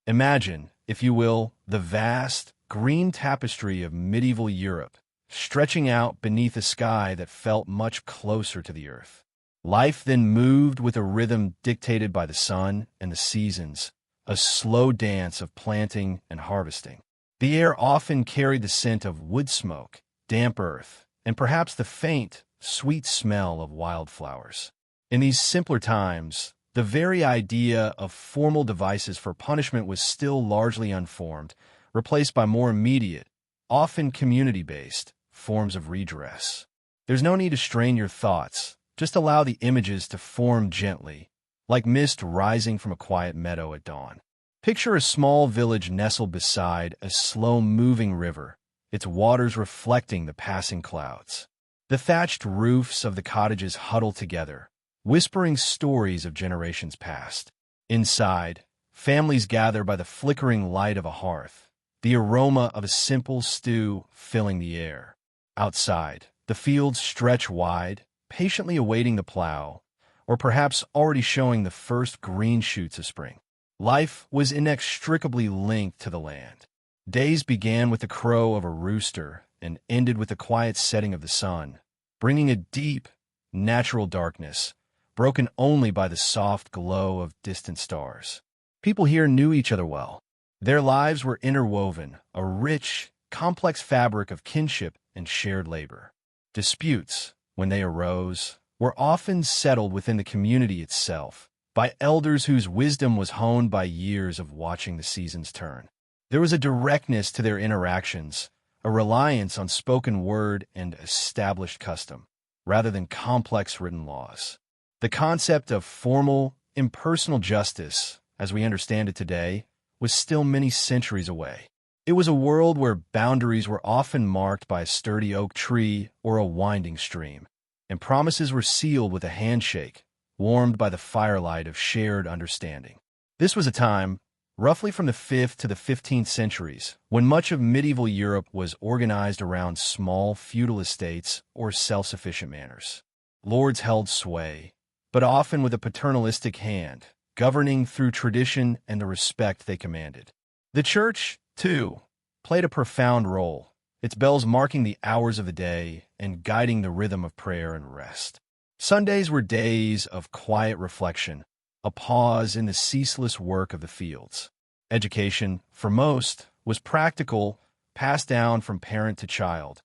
Imagine, if you will, the vast, green tapestry of medieval Europe, stretching out beneath a sky that felt much closer to the earth. Life then moved with a rhythm dictated by the sun and the seasons, a slow dance of planting and harvesting. The air often carried the scent of wood smoke, damp earth, and perhaps the faint, sweet smell of wildflowers. In these simpler times, the very idea of formal devices for punishment was still largely unformed, replaced by more immediate, often community-based, forms of redress. There's no need to strain your thoughts, just allow the images to form gently, like mist rising from a quiet meadow at dawn. Picture a small village nestled beside a slow-moving river, its waters reflecting the passing clouds. The thatched roofs of the cottages huddle together, whispering stories of generations past. Inside, families gather by the flickering light of a hearth, the aroma of a simple stew filling the air. Outside, the fields stretch wide, patiently awaiting the plow, or perhaps already showing the first green shoots of spring. Life was inextricably linked to the land. Days began with the crow of a rooster and ended with the quiet setting of the sun, bringing a deep, natural darkness, broken only by the soft glow of distant stars. People here knew each other well. Their lives were interwoven, a rich, complex fabric of kinship and shared labor. Disputes, when they arose, were often settled within the community itself, by elders whose wisdom was honed by years of watching the seasons turn. There was a directness to their interactions, a reliance on spoken word and established custom, rather than complex written laws. The concept of formal, impersonal justice, as we understand it today, was still many centuries away. It was a world where boundaries were often marked by a sturdy oak tree or a winding stream, and promises were sealed with a handshake, warmed by the firelight of shared understanding. This was a time, roughly from the 5th to the 15th centuries, when much of medieval Europe was organized around small feudal estates or self-sufficient manors. Lords held sway, but often with a paternalistic hand, governing through tradition and the respect they commanded. The church, too, played a profound role, its bells marking the hours of the day and guiding the rhythm of prayer and rest. Sundays were days of quiet reflection, a pause in the ceaseless work of the fields. Education, for most, was practical, passed down from parent to child.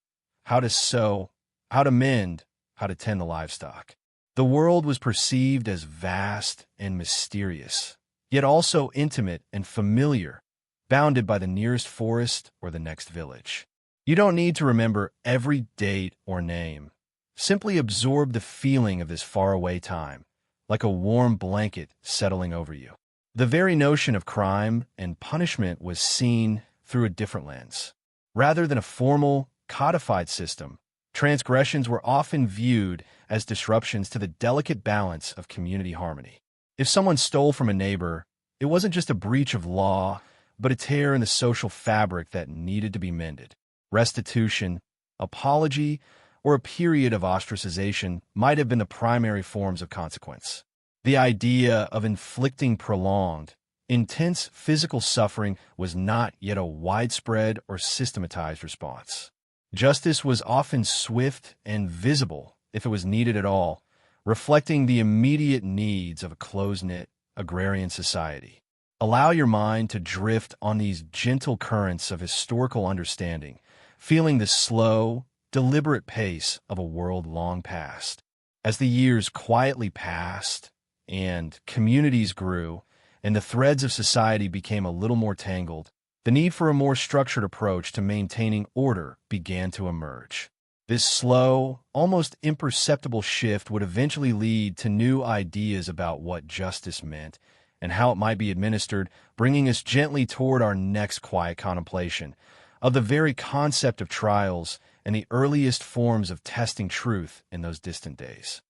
How to sew, how to mend, how to tend the livestock. The world was perceived as vast and mysterious, yet also intimate and familiar, bounded by the nearest forest or the next village. You don't need to remember every date or name. Simply absorb the feeling of this faraway time, like a warm blanket settling over you. The very notion of crime and punishment was seen through a different lens. Rather than a formal, codified system, transgressions were often viewed as disruptions to the delicate balance of community harmony. If someone stole from a neighbor, it wasn't just a breach of law, but a tear in the social fabric that needed to be mended. Restitution, apology, or a period of ostracization might have been the primary forms of consequence. The idea of inflicting prolonged, intense physical suffering was not yet a widespread or systematized response. Justice was often swift and visible, if it was needed at all, reflecting the immediate needs of a close-knit, agrarian society. Allow your mind to drift on these gentle currents of historical understanding, feeling the slow, deliberate pace of a world long past. As the years quietly passed, and communities grew, and the threads of society became a little more tangled, the need for a more structured approach to maintaining order began to emerge. This slow, almost imperceptible shift would eventually lead to new ideas about what justice meant and how it might be administered, bringing us gently toward our next quiet contemplation of the very concept of trials and the earliest forms of testing truth in those distant days.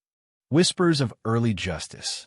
Whispers of early justice.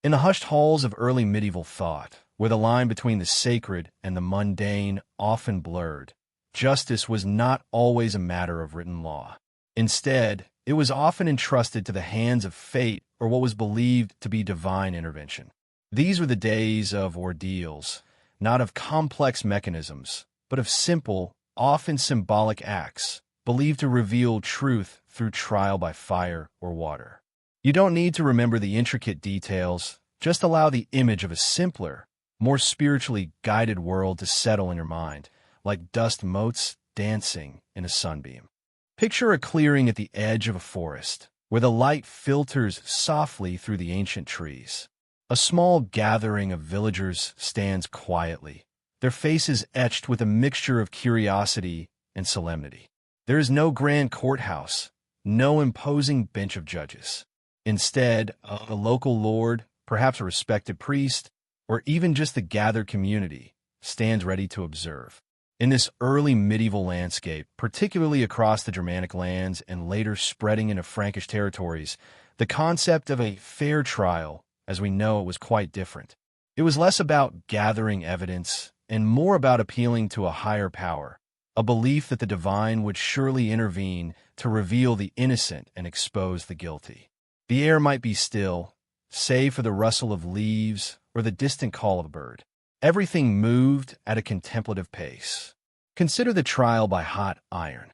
In the hushed halls of early medieval thought, where the line between the sacred and the mundane often blurred, justice was not always a matter of written law. Instead, it was often entrusted to the hands of fate or what was believed to be divine intervention. These were the days of ordeals, not of complex mechanisms, but of simple, often symbolic acts, believed to reveal truth through trial by fire or water. You don't need to remember the intricate details, just allow the image of a simpler, more spiritually guided world to settle in your mind, like dust motes dancing in a sunbeam. Picture a clearing at the edge of a forest, where the light filters softly through the ancient trees. A small gathering of villagers stands quietly, their faces etched with a mixture of curiosity and solemnity. There is no grand courthouse, no imposing bench of judges. Instead, a local lord, perhaps a respected priest, or even just the gathered community, stands ready to observe. In this early medieval landscape, particularly across the Germanic lands and later spreading into Frankish territories, the concept of a fair trial, as we know it, was quite different. It was less about gathering evidence and more about appealing to a higher power, a belief that the divine would surely intervene to reveal the innocent and expose the guilty. The air might be still, save for the rustle of leaves or the distant call of a bird. Everything moved at a contemplative pace. Consider the trial by hot iron.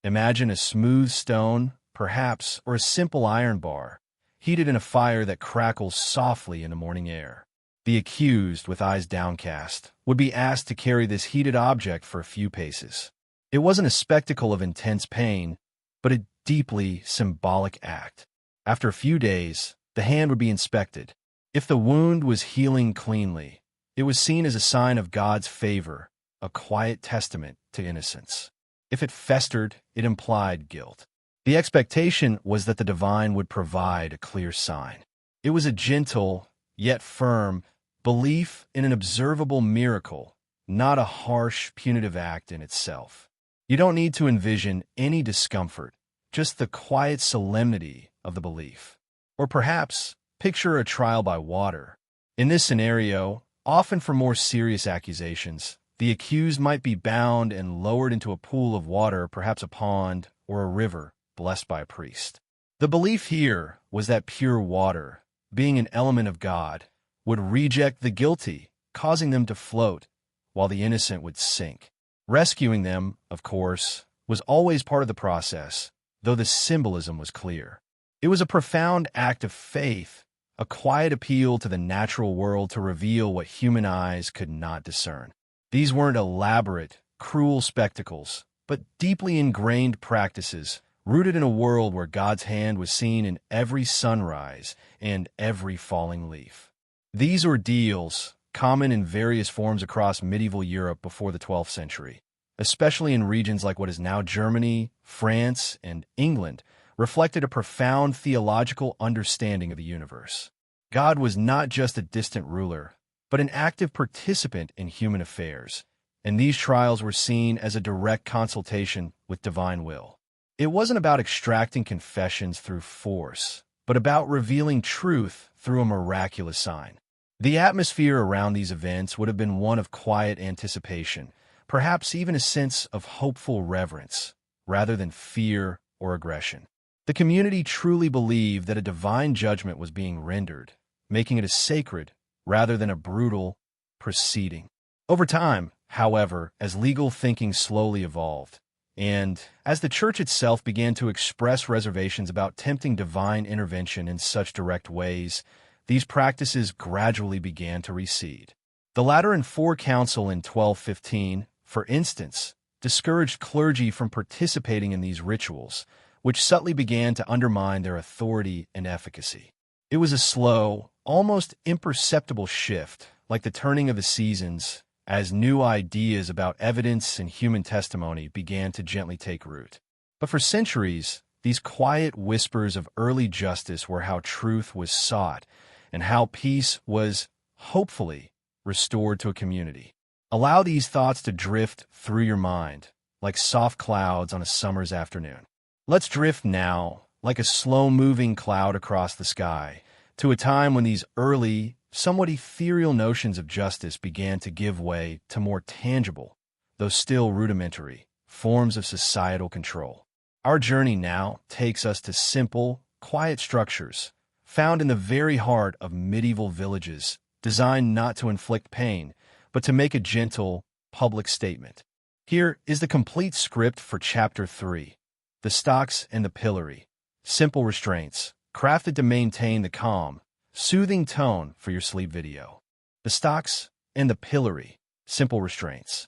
Imagine a smooth stone, perhaps, or a simple iron bar, heated in a fire that crackles softly in the morning air. The accused, with eyes downcast, would be asked to carry this heated object for a few paces. It wasn't a spectacle of intense pain, but a deeply symbolic act. After a few days, the hand would be inspected. If the wound was healing cleanly, it was seen as a sign of God's favor, a quiet testament to innocence. If it festered, it implied guilt. The expectation was that the divine would provide a clear sign. It was a gentle, yet firm, belief in an observable miracle, not a harsh, punitive act in itself. You don't need to envision any discomfort, just the quiet solemnity of the belief. Or perhaps, picture a trial by water. In this scenario, often for more serious accusations, the accused might be bound and lowered into a pool of water, perhaps a pond or a river, blessed by a priest. The belief here was that pure water, being an element of God, would reject the guilty, causing them to float, while the innocent would sink. Rescuing them, of course, was always part of the process, though the symbolism was clear. It was a profound act of faith, a quiet appeal to the natural world to reveal what human eyes could not discern. These weren't elaborate, cruel spectacles, but deeply ingrained practices rooted in a world where God's hand was seen in every sunrise and every falling leaf. These ordeals, common in various forms across medieval Europe before the 12th century, especially in regions like what is now Germany, France, and England, reflected a profound theological understanding of the universe. God was not just a distant ruler, but an active participant in human affairs, and these trials were seen as a direct consultation with divine will. It wasn't about extracting confessions through force, but about revealing truth through a miraculous sign. The atmosphere around these events would have been one of quiet anticipation, perhaps even a sense of hopeful reverence, rather than fear or aggression. The community truly believed that a divine judgment was being rendered, making it a sacred rather than a brutal proceeding. Over time, however, as legal thinking slowly evolved, and as the church itself began to express reservations about tempting divine intervention in such direct ways, these practices gradually began to recede. The Lateran IV Council in 1215, for instance, discouraged clergy from participating in these rituals, which subtly began to undermine their authority and efficacy. It was a slow, almost imperceptible shift, like the turning of the seasons, as new ideas about evidence and human testimony began to gently take root. But for centuries, these quiet whispers of early justice were how truth was sought and how peace was, hopefully, restored to a community. Allow these thoughts to drift through your mind, like soft clouds on a summer's afternoon. Let's drift now, like a slow-moving cloud across the sky, to a time when these early, somewhat ethereal notions of justice began to give way to more tangible, though still rudimentary, forms of societal control. Our journey now takes us to simple, quiet structures found in the very heart of medieval villages, designed not to inflict pain, but to make a gentle, public statement. Here is the complete script for Chapter 3, The Stocks and the Pillory. Simple restraints, crafted to maintain the calm, soothing tone for your sleep video. The Stocks and the Pillory, simple restraints.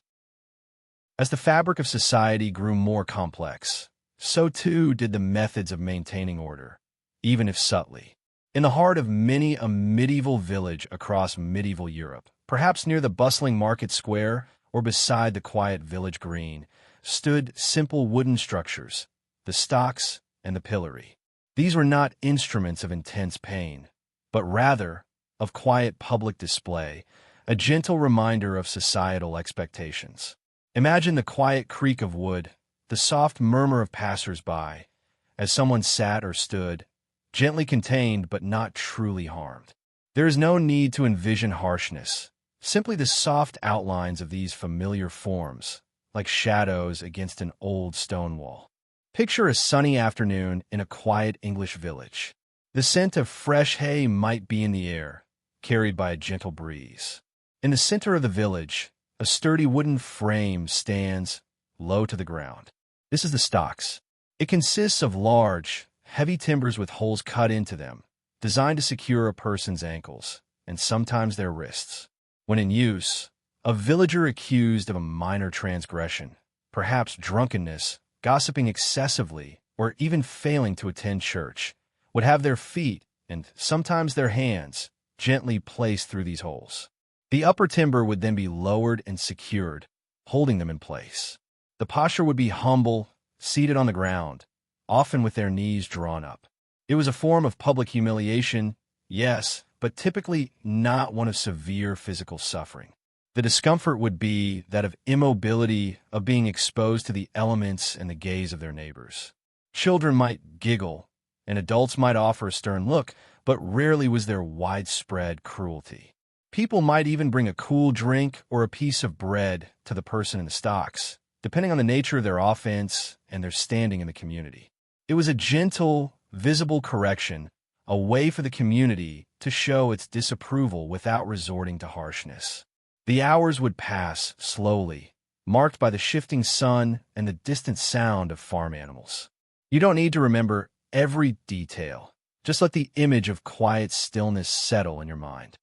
As the fabric of society grew more complex, so too did the methods of maintaining order, even if subtly. In the heart of many a medieval village across medieval Europe, perhaps near the bustling market square or beside the quiet village green, stood simple wooden structures, the stocks and the pillory. These were not instruments of intense pain, but rather of quiet public display, a gentle reminder of societal expectations. Imagine the quiet creak of wood, the soft murmur of passers-by, as someone sat or stood, gently contained but not truly harmed. There is no need to envision harshness, simply the soft outlines of these familiar forms, like shadows against an old stone wall. Picture a sunny afternoon in a quiet English village. The scent of fresh hay might be in the air, carried by a gentle breeze. In the center of the village, a sturdy wooden frame stands low to the ground. This is the stocks. It consists of large, heavy timbers with holes cut into them, designed to secure a person's ankles, and sometimes their wrists. When in use, a villager accused of a minor transgression, perhaps drunkenness, gossiping excessively, or even failing to attend church, would have their feet, and sometimes their hands, gently placed through these holes. The upper timber would then be lowered and secured, holding them in place. The posture would be humble, seated on the ground, often with their knees drawn up. It was a form of public humiliation, yes, but typically not one of severe physical suffering. The discomfort would be that of immobility, of being exposed to the elements and the gaze of their neighbors. Children might giggle, and adults might offer a stern look, but rarely was there widespread cruelty. People might even bring a cool drink or a piece of bread to the person in the stocks, depending on the nature of their offense and their standing in the community. It was a gentle, visible correction, a way for the community to show its disapproval without resorting to harshness. The hours would pass slowly, marked by the shifting sun and the distant sound of farm animals. You don't need to remember every detail. Just let the image of quiet stillness settle in your mind.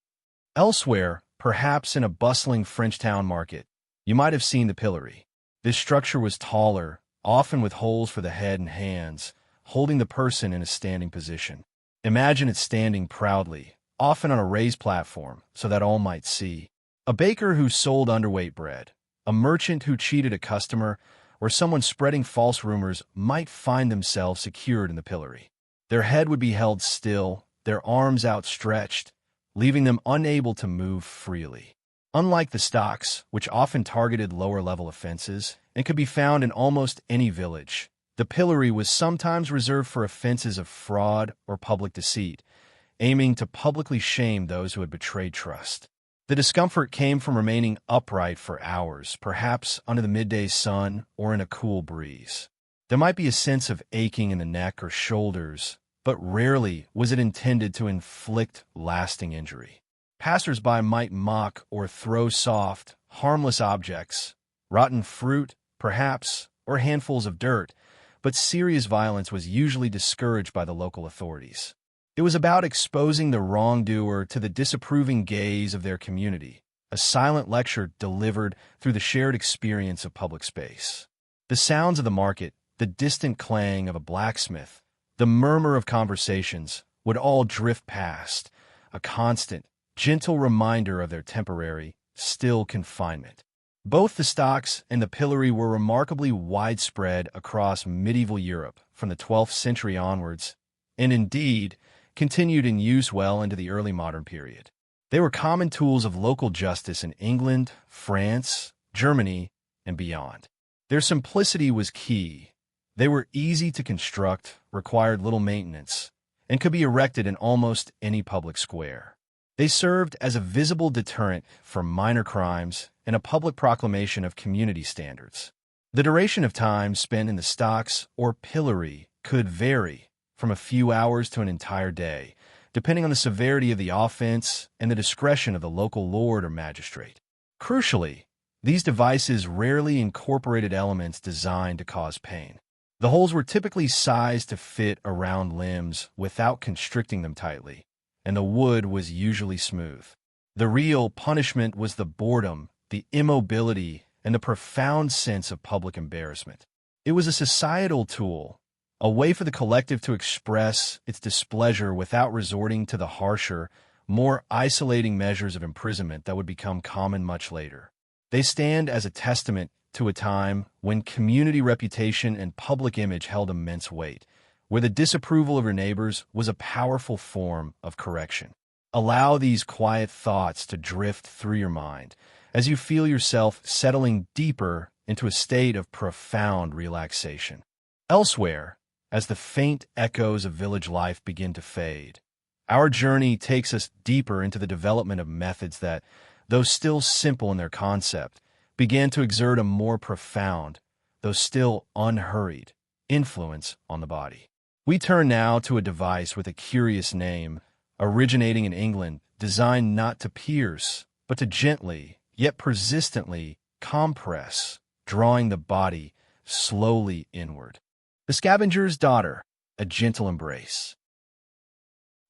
Elsewhere, perhaps in a bustling French town market, you might have seen the pillory. This structure was taller, often with holes for the head and hands, holding the person in a standing position. Imagine it standing proudly, often on a raised platform, so that all might see. A baker who sold underweight bread, a merchant who cheated a customer, or someone spreading false rumors might find themselves secured in the pillory. Their head would be held still, their arms outstretched, leaving them unable to move freely. Unlike the stocks, which often targeted lower-level offenses and could be found in almost any village, the pillory was sometimes reserved for offenses of fraud or public deceit, aiming to publicly shame those who had betrayed trust. The discomfort came from remaining upright for hours, perhaps under the midday sun or in a cool breeze. There might be a sense of aching in the neck or shoulders, but rarely was it intended to inflict lasting injury. Passers-by might mock or throw soft, harmless objects, rotten fruit, perhaps, or handfuls of dirt, but serious violence was usually discouraged by the local authorities. It was about exposing the wrongdoer to the disapproving gaze of their community, a silent lecture delivered through the shared experience of public space. The sounds of the market, the distant clang of a blacksmith, the murmur of conversations would all drift past, a constant, gentle reminder of their temporary, still confinement. Both the stocks and the pillory were remarkably widespread across medieval Europe from the 12th century onwards, and indeed continued in use well into the early modern period. They were common tools of local justice in England, France, Germany, and beyond. Their simplicity was key. They were easy to construct, required little maintenance, and could be erected in almost any public square. They served as a visible deterrent for minor crimes and a public proclamation of community standards. The duration of time spent in the stocks or pillory could vary from a few hours to an entire day, depending on the severity of the offense and the discretion of the local lord or magistrate. Crucially, these devices rarely incorporated elements designed to cause pain. The holes were typically sized to fit around limbs without constricting them tightly, and the wood was usually smooth. The real punishment was the boredom, the immobility, and the profound sense of public embarrassment. It was a societal tool, a way for the collective to express its displeasure without resorting to the harsher, more isolating measures of imprisonment that would become common much later. They stand as a testament to a time when community reputation and public image held immense weight, where the disapproval of your neighbors was a powerful form of correction. Allow these quiet thoughts to drift through your mind as you feel yourself settling deeper into a state of profound relaxation. Elsewhere, as the faint echoes of village life begin to fade, our journey takes us deeper into the development of methods that, though still simple in their concept, began to exert a more profound, though still unhurried, influence on the body. We turn now to a device with a curious name, originating in England, designed not to pierce, but to gently, yet persistently, compress, drawing the body slowly inward. The Scavenger's Daughter, a gentle embrace.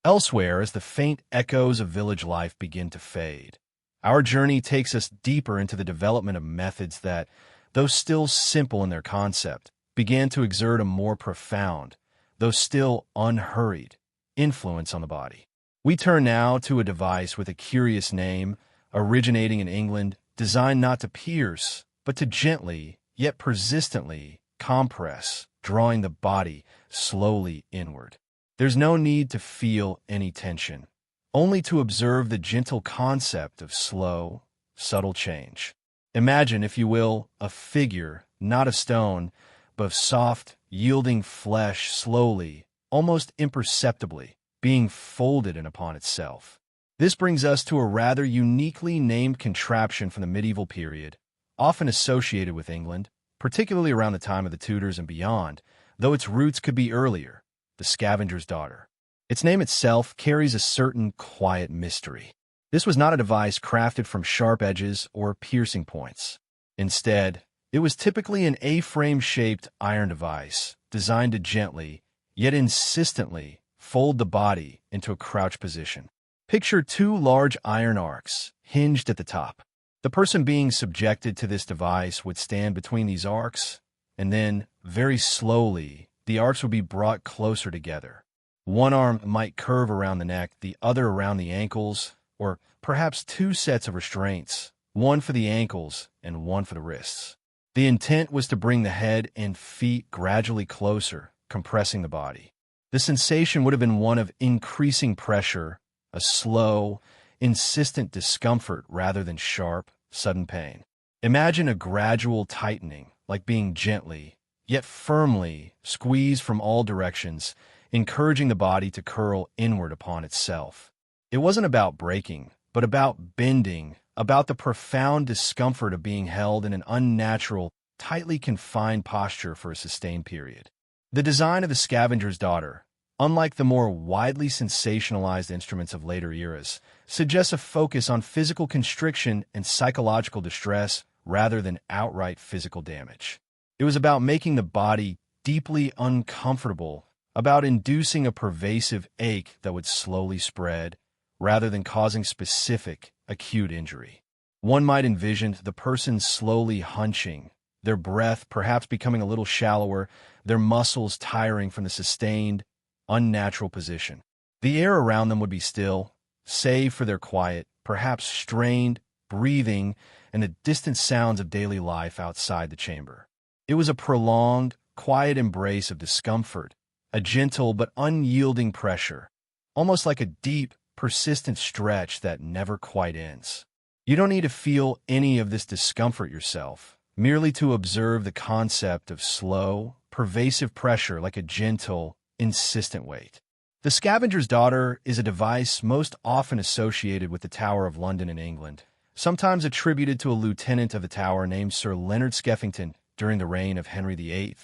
Elsewhere, as the faint echoes of village life begin to fade, our journey takes us deeper into the development of methods that, though still simple in their concept, began to exert a more profound, though still unhurried, influence on the body. We turn now to a device with a curious name, originating in England, designed not to pierce, but to gently, yet persistently, compress, drawing the body slowly inward. There's no need to feel any tension, only to observe the gentle concept of slow, subtle change. Imagine, if you will, a figure, not of stone, but of soft, yielding flesh slowly, almost imperceptibly, being folded in upon itself. This brings us to a rather uniquely named contraption from the medieval period, often associated with England, particularly around the time of the Tudors and beyond, though its roots could be earlier, the Scavenger's Daughter. Its name itself carries a certain quiet mystery. This was not a device crafted from sharp edges or piercing points. Instead, it was typically an A-frame-shaped iron device designed to gently, yet insistently, fold the body into a crouch position. Picture two large iron arcs, hinged at the top. The person being subjected to this device would stand between these arcs, and then, very slowly, the arcs would be brought closer together. One arm might curve around the neck, the other around the ankles, or perhaps two sets of restraints, one for the ankles and one for the wrists. The intent was to bring the head and feet gradually closer, compressing the body. The sensation would have been one of increasing pressure, a slow, insistent discomfort rather than sharp, sudden pain. Imagine a gradual tightening, like being gently, yet firmly, squeezed from all directions, encouraging the body to curl inward upon itself. It wasn't about breaking, but about bending, about the profound discomfort of being held in an unnatural, tightly confined posture for a sustained period. The design of the Scavenger's Daughter, unlike the more widely sensationalized instruments of later eras, suggests a focus on physical constriction and psychological distress rather than outright physical damage. It was about making the body deeply uncomfortable, about inducing a pervasive ache that would slowly spread, rather than causing specific, acute injury. One might envision the person slowly hunching, their breath perhaps becoming a little shallower, their muscles tiring from the sustained, unnatural position. The air around them would be still, save for their quiet, perhaps strained, breathing, and the distant sounds of daily life outside the chamber. It was a prolonged, quiet embrace of discomfort, a gentle but unyielding pressure, almost like a deep, persistent stretch that never quite ends. You don't need to feel any of this discomfort yourself, merely to observe the concept of slow, pervasive pressure like a gentle, insistent weight. The Scavenger's Daughter is a device most often associated with the Tower of London in England, sometimes attributed to a lieutenant of the Tower named Sir Leonard Skeffington during the reign of Henry VIII,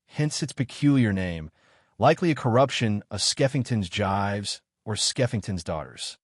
hence its peculiar name, likely a corruption of Skeffington's Gyves or Skeffington's Daughters.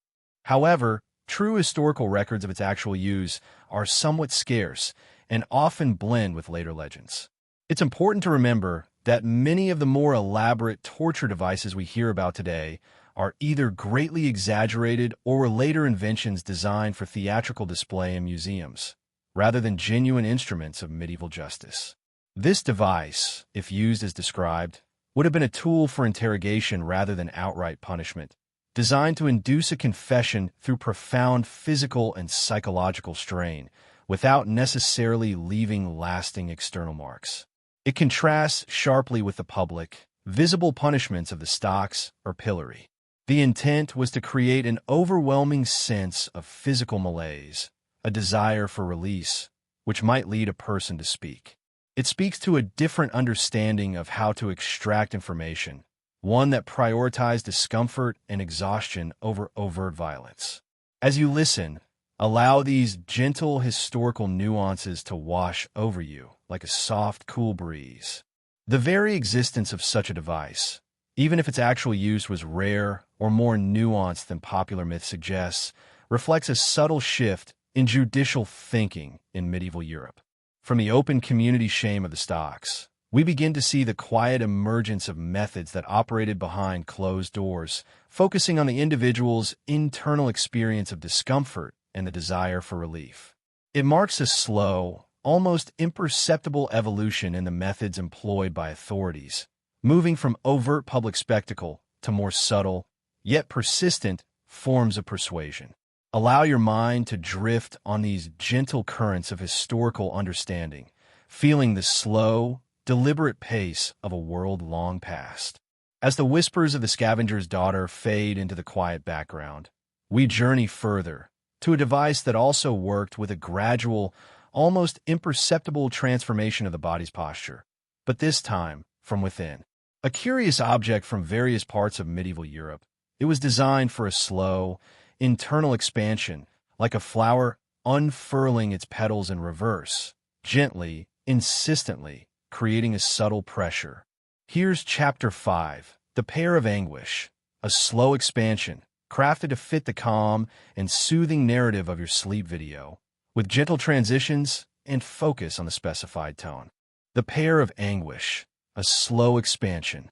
However, True historical records of its actual use are somewhat scarce and often blend with later legends. It's important to remember that many of the more elaborate torture devices we hear about today are either greatly exaggerated or were later inventions designed for theatrical display in museums, rather than genuine instruments of medieval justice. This device, if used as described, would have been a tool for interrogation rather than outright punishment, designed to induce a confession through profound physical and psychological strain, without necessarily leaving lasting external marks. It contrasts sharply with the public, visible punishments of the stocks or pillory. The intent was to create an overwhelming sense of physical malaise, a desire for release, which might lead a person to speak. It speaks to a different understanding of how to extract information, one that prioritized discomfort and exhaustion over overt violence. As you listen, allow these gentle historical nuances to wash over you like a soft, cool breeze. The very existence of such a device, even if its actual use was rare or more nuanced than popular myth suggests, reflects a subtle shift in judicial thinking in medieval Europe. From the open community shame of the stocks, we begin to see the quiet emergence of methods that operated behind closed doors, focusing on the individual's internal experience of discomfort and the desire for relief. It marks a slow, almost imperceptible evolution in the methods employed by authorities, moving from overt public spectacle to more subtle, yet persistent, forms of persuasion. Allow your mind to drift on these gentle currents of historical understanding, feeling the slow, deliberate pace of a world long past. As the whispers of the scavenger's daughter fade into the quiet background, we journey further to a device that also worked with a gradual, almost imperceptible transformation of the body's posture, but this time from within. A curious object from various parts of medieval Europe, it was designed for a slow, internal expansion, like a flower unfurling its petals in reverse, gently, insistently, creating a subtle pressure. Here's Chapter 5, The Pear of Anguish, a slow expansion, crafted to fit the calm and soothing narrative of your sleep video, with gentle transitions and focus on the specified tone. The Pear of Anguish, a slow expansion.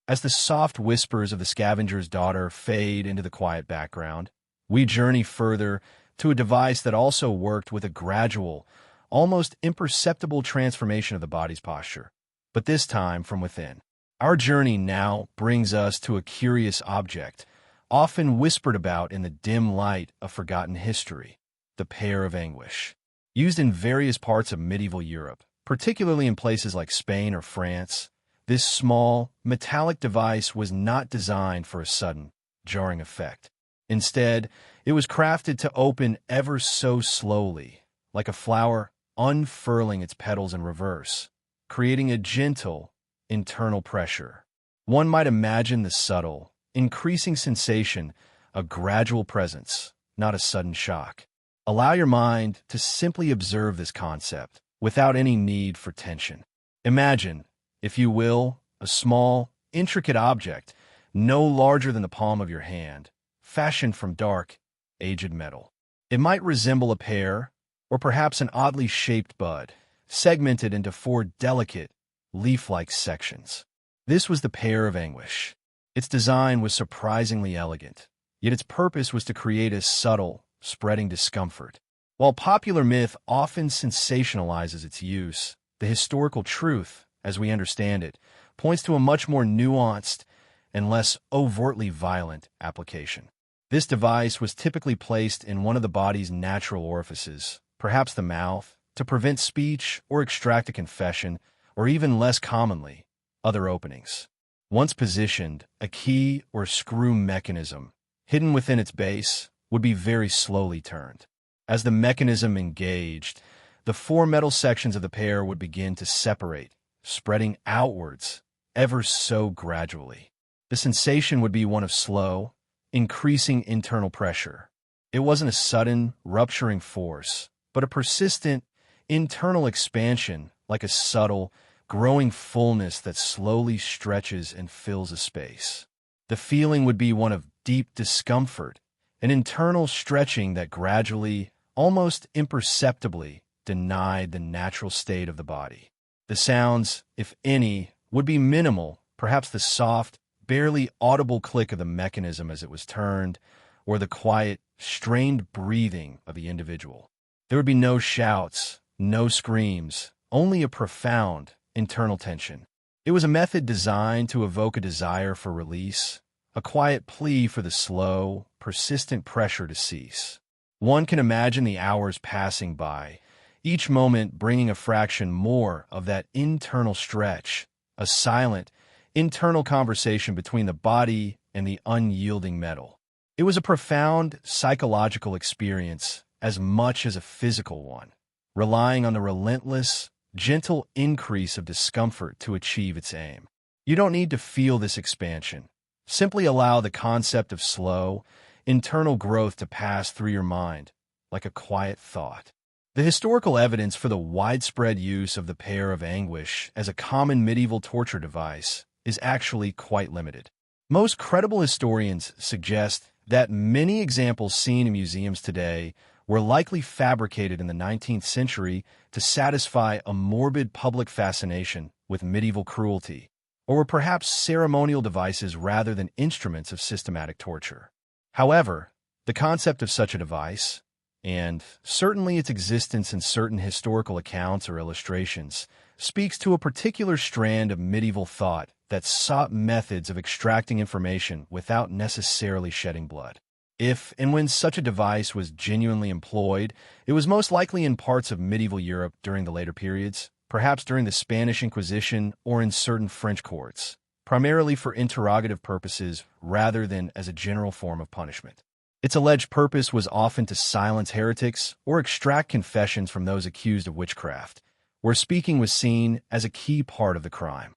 As the soft whispers of the scavenger's daughter fade into the quiet background, we journey further to a device that also worked with a gradual, almost imperceptible transformation of the body's posture, but this time from within. Our journey now brings us to a curious object, often whispered about in the dim light of forgotten history, the Pear of Anguish. Used in various parts of medieval Europe, particularly in places like Spain or France, this small, metallic device was not designed for a sudden, jarring effect. Instead, it was crafted to open ever so slowly, like a flower unfurling its petals in reverse, creating a gentle, internal pressure. One might imagine the subtle, increasing sensation, a gradual presence, not a sudden shock. Allow your mind to simply observe this concept, without any need for tension. Imagine, if you will, a small, intricate object, no larger than the palm of your hand, fashioned from dark, aged metal. It might resemble a pear, or perhaps an oddly shaped bud, segmented into 4 delicate, leaf-like sections. This was the Pear of Anguish. Its design was surprisingly elegant, yet its purpose was to create a subtle, spreading discomfort. While popular myth often sensationalizes its use, the historical truth, as we understand it, points to a much more nuanced and less overtly violent application. This device was typically placed in one of the body's natural orifices, perhaps the mouth, to prevent speech or extract a confession, or even less commonly, other openings. Once positioned, a key or screw mechanism, hidden within its base, would be very slowly turned. As the mechanism engaged, the 4 metal sections of the pear would begin to separate, spreading outwards, ever so gradually. The sensation would be one of slow, increasing internal pressure. It wasn't a sudden, rupturing force, but a persistent, internal expansion, like a subtle, growing fullness that slowly stretches and fills a space. The feeling would be one of deep discomfort an internal stretching that gradually, almost imperceptibly, denied the natural state of the body. The sounds, if any, would be minimal, perhaps the soft, barely audible click of the mechanism as it was turned, or the quiet, strained breathing of the individual. There would be no shouts, no screams, only a profound internal tension. It was a method designed to evoke a desire for release, a quiet plea for the slow, persistent pressure to cease. One can imagine the hours passing by, each moment bringing a fraction more of that internal stretch, a silent, internal conversation between the body and the unyielding metal. It was a profound psychological experience as much as a physical one, relying on the relentless, gentle increase of discomfort to achieve its aim. You don't need to feel this expansion. Simply allow the concept of slow, internal growth to pass through your mind, like a quiet thought. The historical evidence for the widespread use of the pair of anguish as a common medieval torture device is actually quite limited. Most credible historians suggest that many examples seen in museums today were likely fabricated in the 19th century to satisfy a morbid public fascination with medieval cruelty, or were perhaps ceremonial devices rather than instruments of systematic torture. However, the concept of such a device, and certainly its existence in certain historical accounts or illustrations, speaks to a particular strand of medieval thought that sought methods of extracting information without necessarily shedding blood. If and when such a device was genuinely employed, it was most likely in parts of medieval Europe during the later periods, perhaps during the Spanish Inquisition or in certain French courts, primarily for interrogative purposes rather than as a general form of punishment. Its alleged purpose was often to silence heretics or extract confessions from those accused of witchcraft, where speaking was seen as a key part of the crime.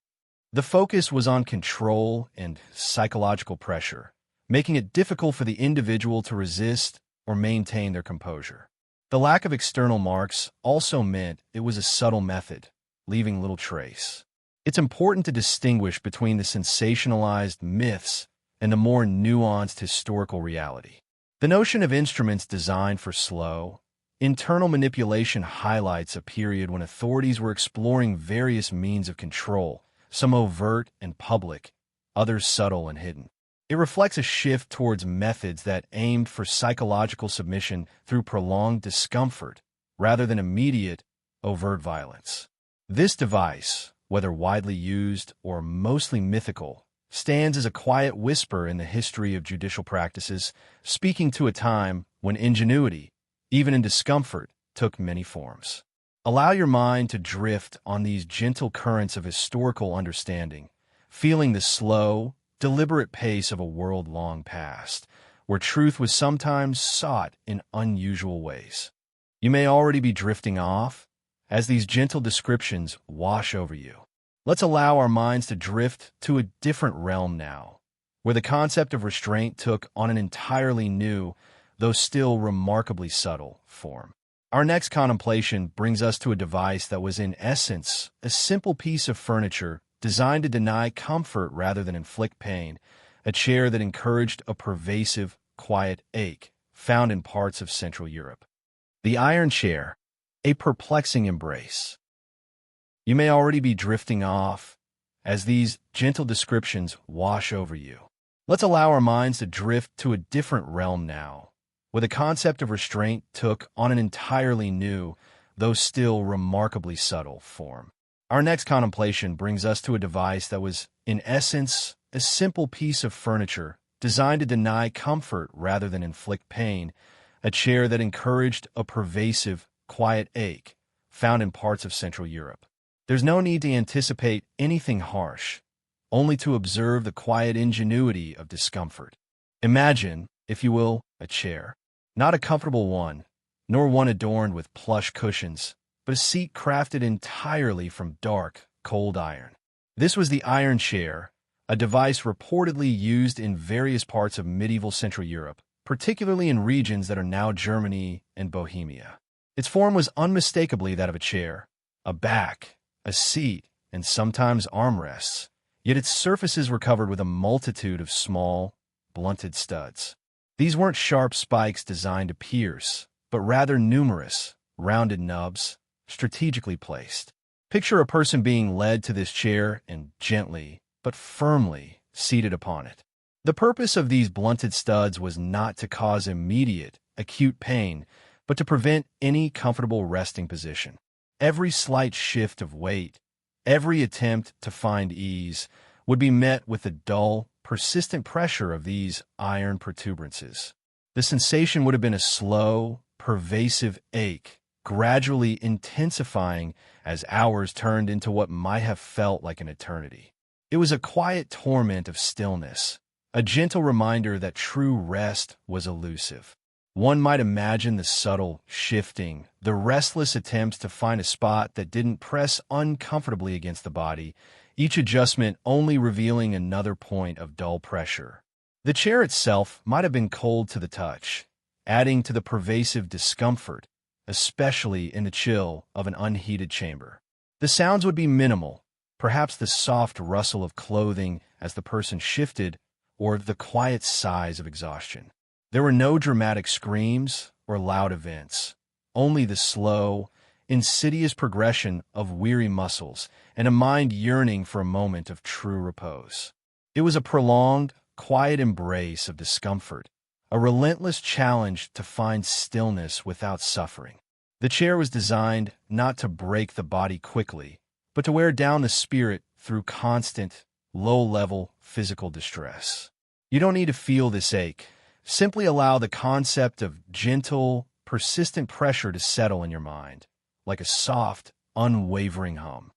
The focus was on control and psychological pressure, making it difficult for the individual to resist or maintain their composure. The lack of external marks also meant it was a subtle method, leaving little trace. It's important to distinguish between the sensationalized myths and the more nuanced historical reality. The notion of instruments designed for slow, internal manipulation highlights a period when authorities were exploring various means of control, some overt and public, others subtle and hidden. It reflects a shift towards methods that aimed for psychological submission through prolonged discomfort rather than immediate, overt violence. This device, whether widely used or mostly mythical, stands as a quiet whisper in the history of judicial practices, speaking to a time when ingenuity, even in discomfort, took many forms. Allow your mind to drift on these gentle currents of historical understanding, feeling the slow, deliberate pace of a world long past, where truth was sometimes sought in unusual ways. You may already be drifting off as these gentle descriptions wash over you. Let's allow our minds to drift to a different realm now, where the concept of restraint took on an entirely new, though still remarkably subtle, form. Our next contemplation brings us to a device that was in essence a simple piece of furniture designed to deny comfort rather than inflict pain, a chair that encouraged a pervasive, quiet ache found in parts of Central Europe. The iron chair, a perplexing embrace. You may already be drifting off as these gentle descriptions wash over you. Let's allow our minds to drift to a different realm now, where the concept of restraint took on an entirely new, though still remarkably subtle, form. Our next contemplation brings us to a device that was, in essence, a simple piece of furniture designed to deny comfort rather than inflict pain, a chair that encouraged a pervasive, quiet ache found in parts of Central Europe. There's no need to anticipate anything harsh, only to observe the quiet ingenuity of discomfort. Imagine, if you will, a chair, not a comfortable one, nor one adorned with plush cushions, but a seat crafted entirely from dark, cold iron. This was the iron chair, a device reportedly used in various parts of medieval Central Europe, particularly in regions that are now Germany and Bohemia. Its form was unmistakably that of a chair, a back, a seat, and sometimes armrests, yet its surfaces were covered with a multitude of small, blunted studs. These weren't sharp spikes designed to pierce, but rather numerous, rounded nubs, strategically placed. Picture a person being led to this chair and gently, but firmly, seated upon it. The purpose of these blunted studs was not to cause immediate, acute pain, but to prevent any comfortable resting position. Every slight shift of weight, every attempt to find ease, would be met with the dull, persistent pressure of these iron protuberances. The sensation would have been a slow, pervasive ache, gradually intensifying as hours turned into what might have felt like an eternity. It was a quiet torment of stillness, a gentle reminder that true rest was elusive. One might imagine the subtle shifting, the restless attempts to find a spot that didn't press uncomfortably against the body, each adjustment only revealing another point of dull pressure. The chair itself might have been cold to the touch, adding to the pervasive discomfort, especially in the chill of an unheated chamber. The sounds would be minimal, perhaps the soft rustle of clothing as the person shifted, or the quiet sighs of exhaustion. There were no dramatic screams or loud events, only the slow, insidious progression of weary muscles and a mind yearning for a moment of true repose. It was a prolonged, quiet embrace of discomfort, a relentless challenge to find stillness without suffering. The chair was designed not to break the body quickly, but to wear down the spirit through constant, low-level physical distress. You don't need to feel this ache. Simply allow the concept of gentle, persistent pressure to settle in your mind, like a soft, unwavering hum.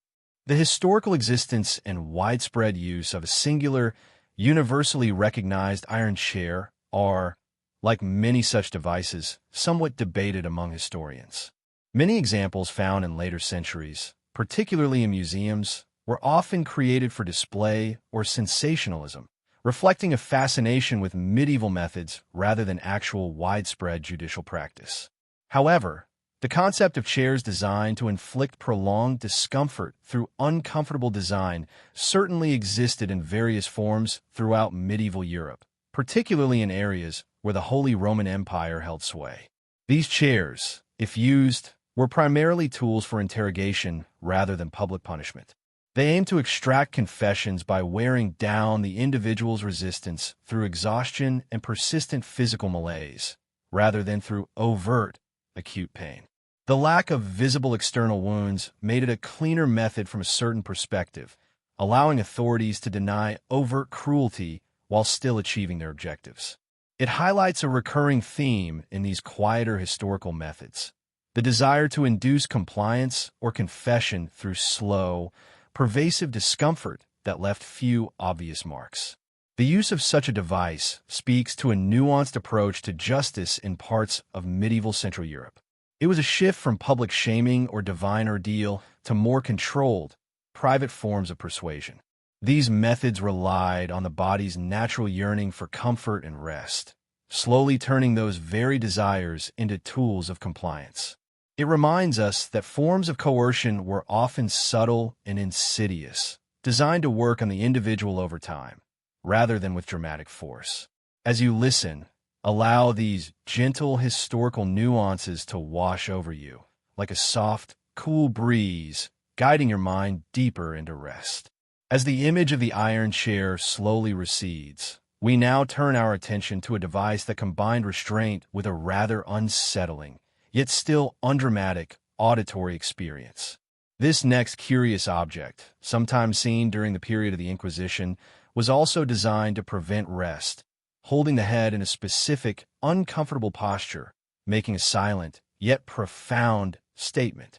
The historical existence and widespread use of a singular, universally recognized iron chair are, like many such devices, somewhat debated among historians. Many examples found in later centuries, particularly in museums, were often created for display or sensationalism, reflecting a fascination with medieval methods rather than actual widespread judicial practice. However, the concept of chairs designed to inflict prolonged discomfort through uncomfortable design certainly existed in various forms throughout medieval Europe, particularly in areas where the Holy Roman Empire held sway. These chairs, if used, were primarily tools for interrogation rather than public punishment. They aimed to extract confessions by wearing down the individual's resistance through exhaustion and persistent physical malaise, rather than through overt, acute pain. The lack of visible external wounds made it a cleaner method from a certain perspective, allowing authorities to deny overt cruelty while still achieving their objectives. It highlights a recurring theme in these quieter historical methods: the desire to induce compliance or confession through slow, pervasive discomfort that left few obvious marks. The use of such a device speaks to a nuanced approach to justice in parts of medieval Central Europe. It was a shift from public shaming or divine ordeal to more controlled, private forms of persuasion. These methods relied on the body's natural yearning for comfort and rest, slowly turning those very desires into tools of compliance. It reminds us that forms of coercion were often subtle and insidious, designed to work on the individual over time, rather than with dramatic force. As you listen, allow these gentle historical nuances to wash over you, like a soft, cool breeze, guiding your mind deeper into rest. As the image of the iron chair slowly recedes, we now turn our attention to a device that combined restraint with a rather unsettling, yet still undramatic, auditory experience. This next curious object, sometimes seen during the period of the Inquisition, was also designed to prevent rest, holding the head in a specific, uncomfortable posture, making a silent, yet profound statement.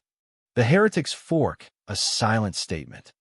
The heretic's fork, a silent statement.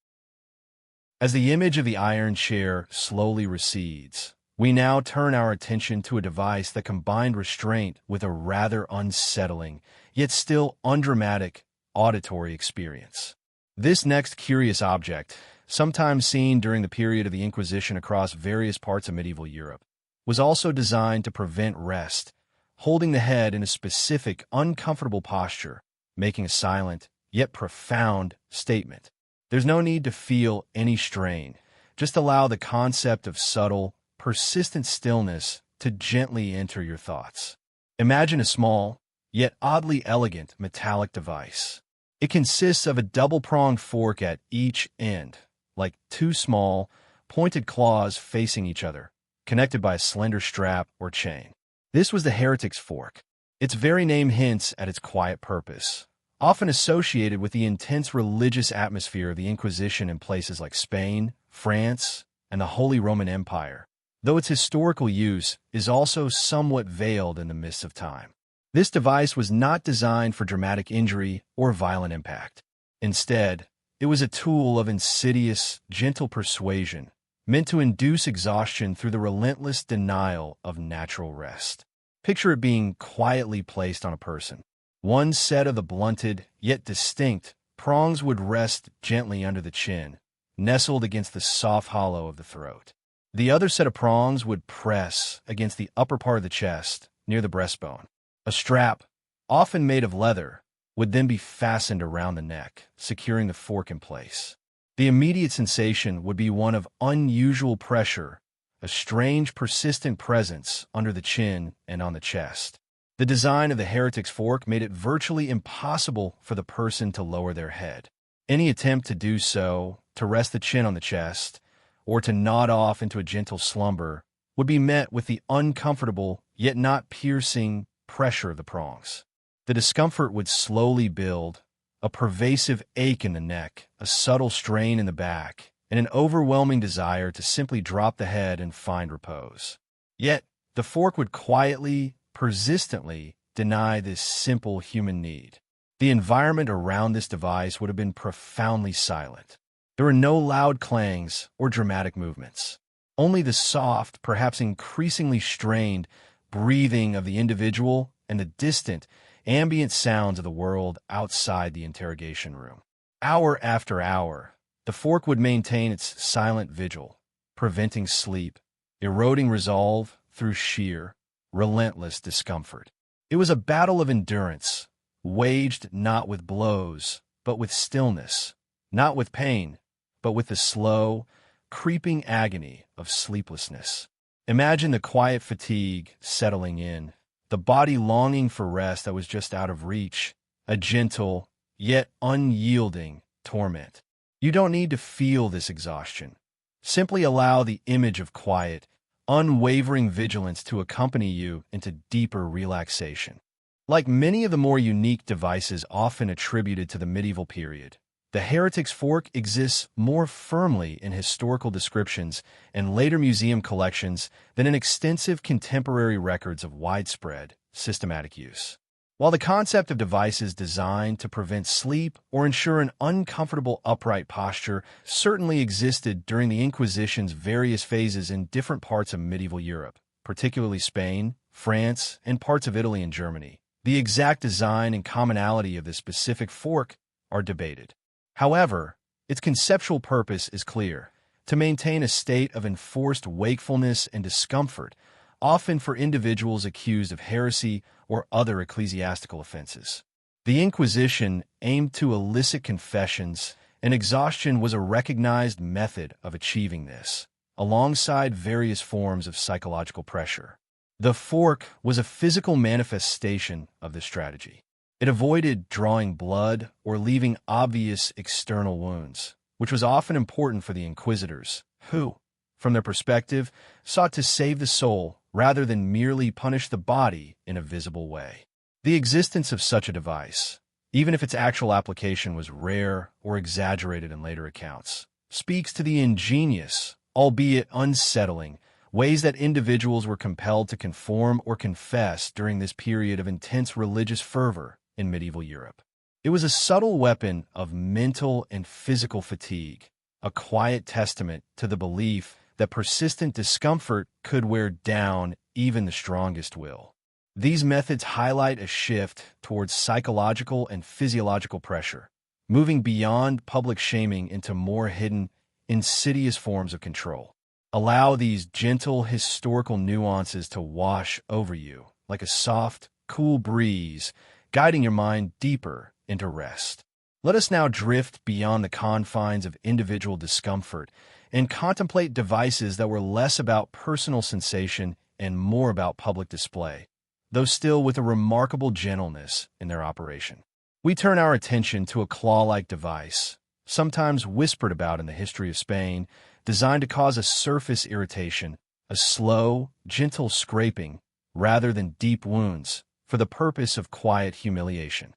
As the image of the iron chair slowly recedes, we now turn our attention to a device that combined restraint with a rather unsettling, yet still undramatic, auditory experience. This next curious object, sometimes seen during the period of the Inquisition across various parts of medieval Europe, was also designed to prevent rest, holding the head in a specific, uncomfortable posture, making a silent, yet profound statement. There's no need to feel any strain. Just allow the concept of subtle, persistent stillness to gently enter your thoughts. Imagine a small, yet oddly elegant metallic device. It consists of a double-pronged fork at each end, like two small, pointed claws facing each other, connected by a slender strap or chain. This was the heretic's fork. Its very name hints at its quiet purpose, often associated with the intense religious atmosphere of the Inquisition in places like Spain, France, and the Holy Roman Empire, though its historical use is also somewhat veiled in the mists of time. This device was not designed for dramatic injury or violent impact. Instead, it was a tool of insidious, gentle persuasion, meant to induce exhaustion through the relentless denial of natural rest. Picture it being quietly placed on a person. One set of the blunted, yet distinct, prongs would rest gently under the chin, nestled against the soft hollow of the throat. The other set of prongs would press against the upper part of the chest, near the breastbone. A strap, often made of leather, would then be fastened around the neck, securing the fork in place. The immediate sensation would be one of unusual pressure, a strange, persistent presence under the chin and on the chest. The design of the heretic's fork made it virtually impossible for the person to lower their head. Any attempt to do so, to rest the chin on the chest, or to nod off into a gentle slumber, would be met with the uncomfortable, yet not piercing, pressure of the prongs. The discomfort would slowly build, a pervasive ache in the neck, a subtle strain in the back, and an overwhelming desire to simply drop the head and find repose. Yet, the fork would quietly, persistently deny this simple human need. The environment around this device would have been profoundly silent. There were no loud clangs or dramatic movements. Only the soft, perhaps increasingly strained, breathing of the individual and the distant, ambient sounds of the world outside the interrogation room. Hour after hour, the fork would maintain its silent vigil, preventing sleep, eroding resolve through sheer, relentless discomfort. It was a battle of endurance, waged not with blows, but with stillness, not with pain, but with the slow, creeping agony of sleeplessness. Imagine the quiet fatigue settling in, the body longing for rest that was just out of reach, a gentle, yet unyielding torment. You don't need to feel this exhaustion. Simply allow the image of quiet, unwavering vigilance to accompany you into deeper relaxation. Like many of the more unique devices often attributed to the medieval period, the heretic's fork exists more firmly in historical descriptions and later museum collections than in extensive contemporary records of widespread, systematic use. While the concept of devices designed to prevent sleep or ensure an uncomfortable upright posture certainly existed during the Inquisition's various phases in different parts of medieval Europe, particularly Spain, France, and parts of Italy and Germany, the exact design and commonality of this specific fork are debated. However, its conceptual purpose is clear: to maintain a state of enforced wakefulness and discomfort, often for individuals accused of heresy or other ecclesiastical offenses. The Inquisition aimed to elicit confessions, and exhaustion was a recognized method of achieving this, alongside various forms of psychological pressure. The fork was a physical manifestation of this strategy. It avoided drawing blood or leaving obvious external wounds, which was often important for the inquisitors, who, from their perspective, sought to save the soul rather than merely punish the body in a visible way. The existence of such a device, even if its actual application was rare or exaggerated in later accounts, speaks to the ingenious, albeit unsettling, ways that individuals were compelled to conform or confess during this period of intense religious fervor in medieval Europe. It was a subtle weapon of mental and physical fatigue, a quiet testament to the belief that persistent discomfort could wear down even the strongest will. These methods highlight a shift towards psychological and physiological pressure, moving beyond public shaming into more hidden, insidious forms of control. Allow these gentle historical nuances to wash over you like a soft, cool breeze, guiding your mind deeper into rest. Let us now drift beyond the confines of individual discomfort and contemplate devices that were less about personal sensation and more about public display, though still with a remarkable gentleness in their operation. We turn our attention to a claw-like device, sometimes whispered about in the history of Spain, designed to cause a surface irritation, a slow, gentle scraping, rather than deep wounds, for the purpose of quiet humiliation.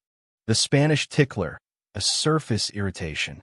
The Spanish tickler, a surface irritation.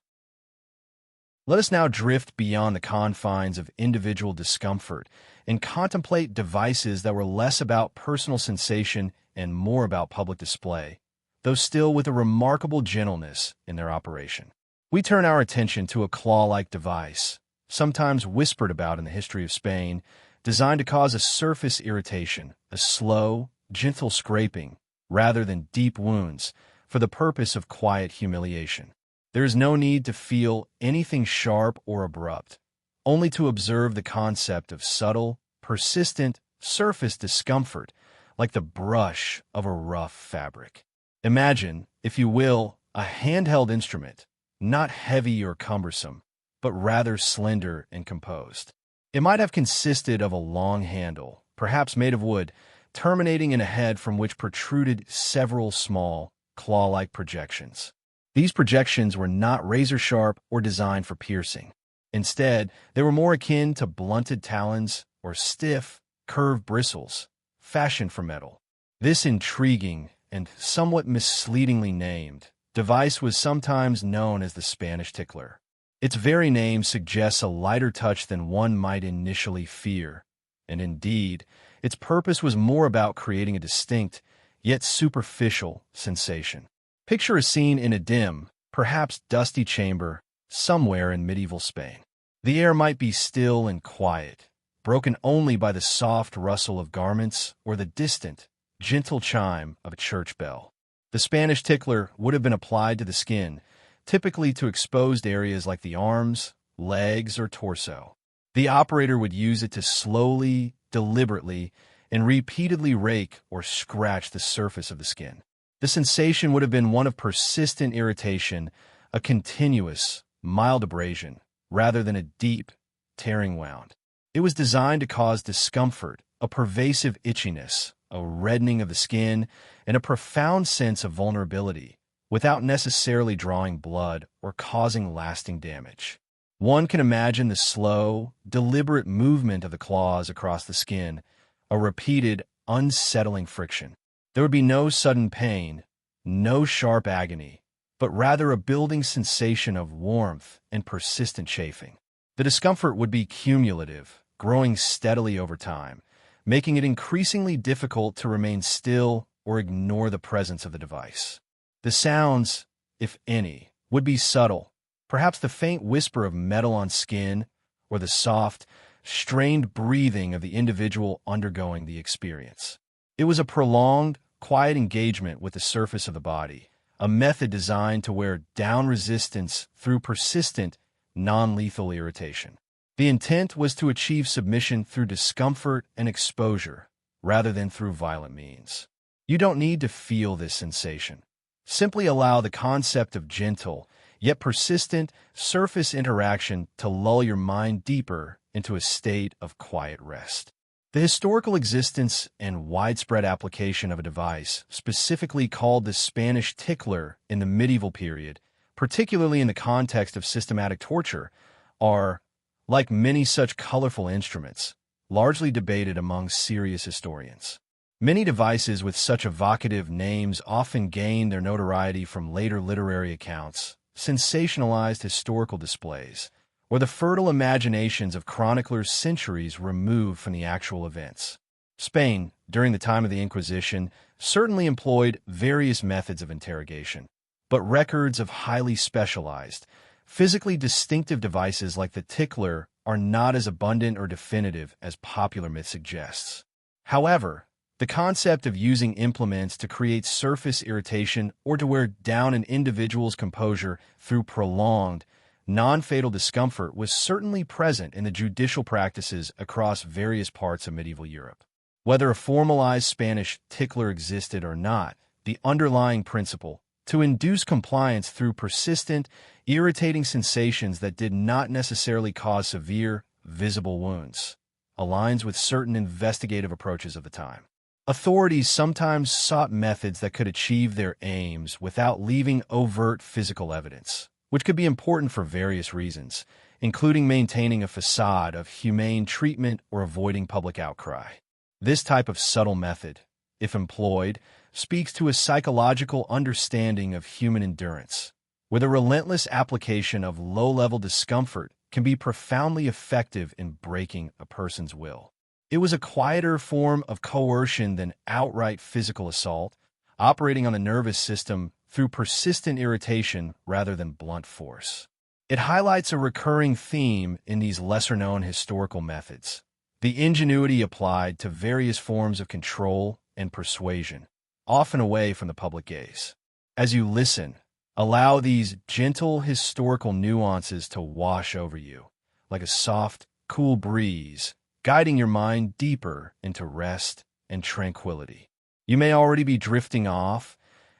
Let us now drift beyond the confines of individual discomfort and contemplate devices that were less about personal sensation and more about public display, though still with a remarkable gentleness in their operation. We turn our attention to a claw-like device, sometimes whispered about in the history of Spain, designed to cause a surface irritation, a slow, gentle scraping, rather than deep wounds, for the purpose of quiet humiliation. There is no need to feel anything sharp or abrupt, only to observe the concept of subtle, persistent, surface discomfort, like the brush of a rough fabric. Imagine, if you will, a handheld instrument, not heavy or cumbersome, but rather slender and composed. It might have consisted of a long handle, perhaps made of wood, terminating in a head from which protruded several small, claw-like projections. These projections were not razor-sharp or designed for piercing. Instead, they were more akin to blunted talons or stiff, curved bristles, fashioned for metal. This intriguing and somewhat misleadingly named device was sometimes known as the Spanish tickler. Its very name suggests a lighter touch than one might initially fear, and indeed, its purpose was more about creating a distinct, yet superficial, sensation. Picture a scene in a dim, perhaps dusty chamber somewhere in medieval Spain. The air might be still and quiet, broken only by the soft rustle of garments or the distant, gentle chime of a church bell. The Spanish tickler would have been applied to the skin, typically to exposed areas like the arms, legs, or torso. The operator would use it to slowly, deliberately, and repeatedly rake or scratch the surface of the skin. The sensation would have been one of persistent irritation, a continuous, mild abrasion, rather than a deep, tearing wound. It was designed to cause discomfort, a pervasive itchiness, a reddening of the skin, and a profound sense of vulnerability, without necessarily drawing blood or causing lasting damage. One can imagine the slow, deliberate movement of the claws across the skin, a repeated, unsettling friction. There would be no sudden pain, no sharp agony, but rather a building sensation of warmth and persistent chafing. The discomfort would be cumulative, growing steadily over time, making it increasingly difficult to remain still or ignore the presence of the device. The sounds, if any, would be subtle, perhaps the faint whisper of metal on skin or the soft, strained breathing of the individual undergoing the experience. It was a prolonged, quiet engagement with the surface of the body, a method designed to wear down resistance through persistent, non-lethal irritation. The intent was to achieve submission through discomfort and exposure, rather than through violent means. You don't need to feel this sensation. Simply allow the concept of gentle, yet persistent, surface interaction to lull your mind deeper into a state of quiet rest. The historical existence and widespread application of a device, specifically called the Spanish tickler in the medieval period, particularly in the context of systematic torture, are, like many such colorful instruments, largely debated among serious historians. Many devices with such evocative names often gain their notoriety from later literary accounts, sensationalized historical displays, or the fertile imaginations of chroniclers centuries removed from the actual events. Spain, during the time of the Inquisition, certainly employed various methods of interrogation, but records of highly specialized, physically distinctive devices like the tickler are not as abundant or definitive as popular myth suggests. However, the concept of using implements to create surface irritation or to wear down an individual's composure through prolonged, non-fatal discomfort was certainly present in the judicial practices across various parts of medieval Europe. Whether a formalized Spanish tickler existed or not, the underlying principle, to induce compliance through persistent, irritating sensations that did not necessarily cause severe, visible wounds, aligns with certain investigative approaches of the time. Authorities sometimes sought methods that could achieve their aims without leaving overt physical evidence, which could be important for various reasons, including maintaining a facade of humane treatment or avoiding public outcry. This type of subtle method, if employed, speaks to a psychological understanding of human endurance, where the relentless application of low-level discomfort can be profoundly effective in breaking a person's will. It was a quieter form of coercion than outright physical assault, operating on the nervous system through persistent irritation rather than blunt force. It highlights a recurring theme in these lesser-known historical methods: the ingenuity applied to various forms of control and persuasion, often away from the public gaze. As you listen, allow these gentle historical nuances to wash over you, like a soft, cool breeze, guiding your mind deeper into rest and tranquility. You may already be drifting off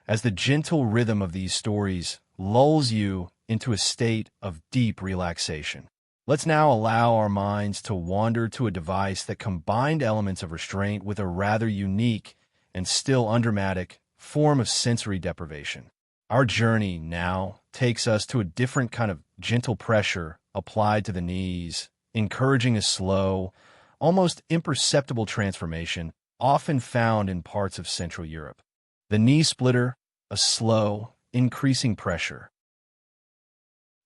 as the gentle rhythm of these stories lulls you into a state of deep relaxation. Let's now allow our minds to wander to a device that combined elements of restraint with a rather unique and still undramatic form of sensory deprivation. Our journey now takes us to a different kind of gentle pressure applied to the knees, encouraging a slow, almost imperceptible transformation often found in parts of Central Europe. The knee splitter, a slow, increasing pressure.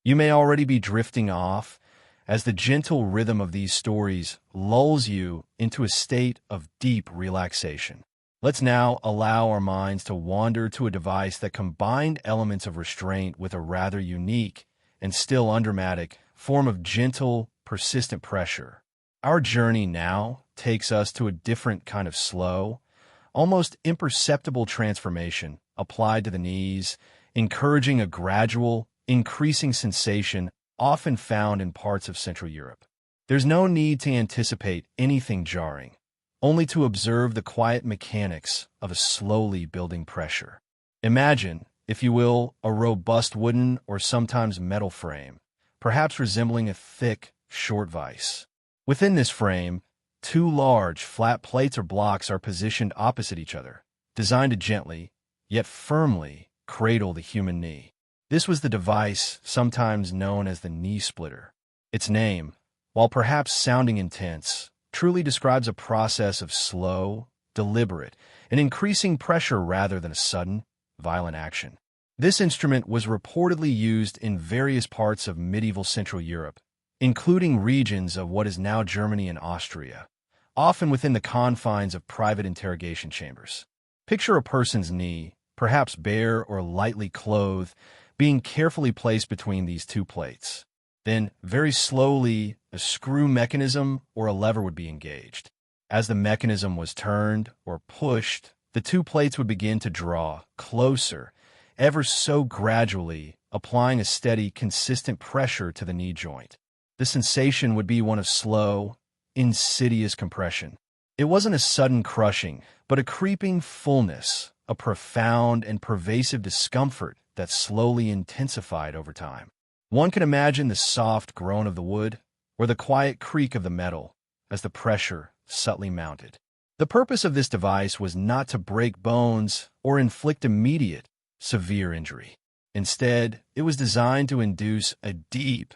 You may already be drifting off as the gentle rhythm of these stories lulls you into a state of deep relaxation. Let's now allow our minds to wander to a device that combined elements of restraint with a rather unique and still undramatic form of gentle, persistent pressure. Our journey now takes us to a different kind of slow, almost imperceptible transformation applied to the knees, encouraging a gradual, increasing sensation often found in parts of Central Europe. There's no need to anticipate anything jarring, only to observe the quiet mechanics of a slowly building pressure. Imagine, if you will, a robust wooden or sometimes metal frame, perhaps resembling a thick, short vise. Within this frame, two large, flat plates or blocks are positioned opposite each other, designed to gently, yet firmly, cradle the human knee. This was the device sometimes known as the knee splitter. Its name, while perhaps sounding intense, truly describes a process of slow, deliberate, and increasing pressure rather than a sudden, violent action. This instrument was reportedly used in various parts of medieval Central Europe, including regions of what is now Germany and Austria, often within the confines of private interrogation chambers. Picture a person's knee, perhaps bare or lightly clothed, being carefully placed between these two plates. Then, very slowly, a screw mechanism or a lever would be engaged. As the mechanism was turned or pushed, the two plates would begin to draw closer, ever so gradually, applying a steady, consistent pressure to the knee joint. The sensation would be one of slow, insidious compression. It wasn't a sudden crushing, but a creeping fullness, a profound and pervasive discomfort that slowly intensified over time. One can imagine the soft groan of the wood or the quiet creak of the metal as the pressure subtly mounted. The purpose of this device was not to break bones or inflict immediate, severe injury. Instead, it was designed to induce a deep,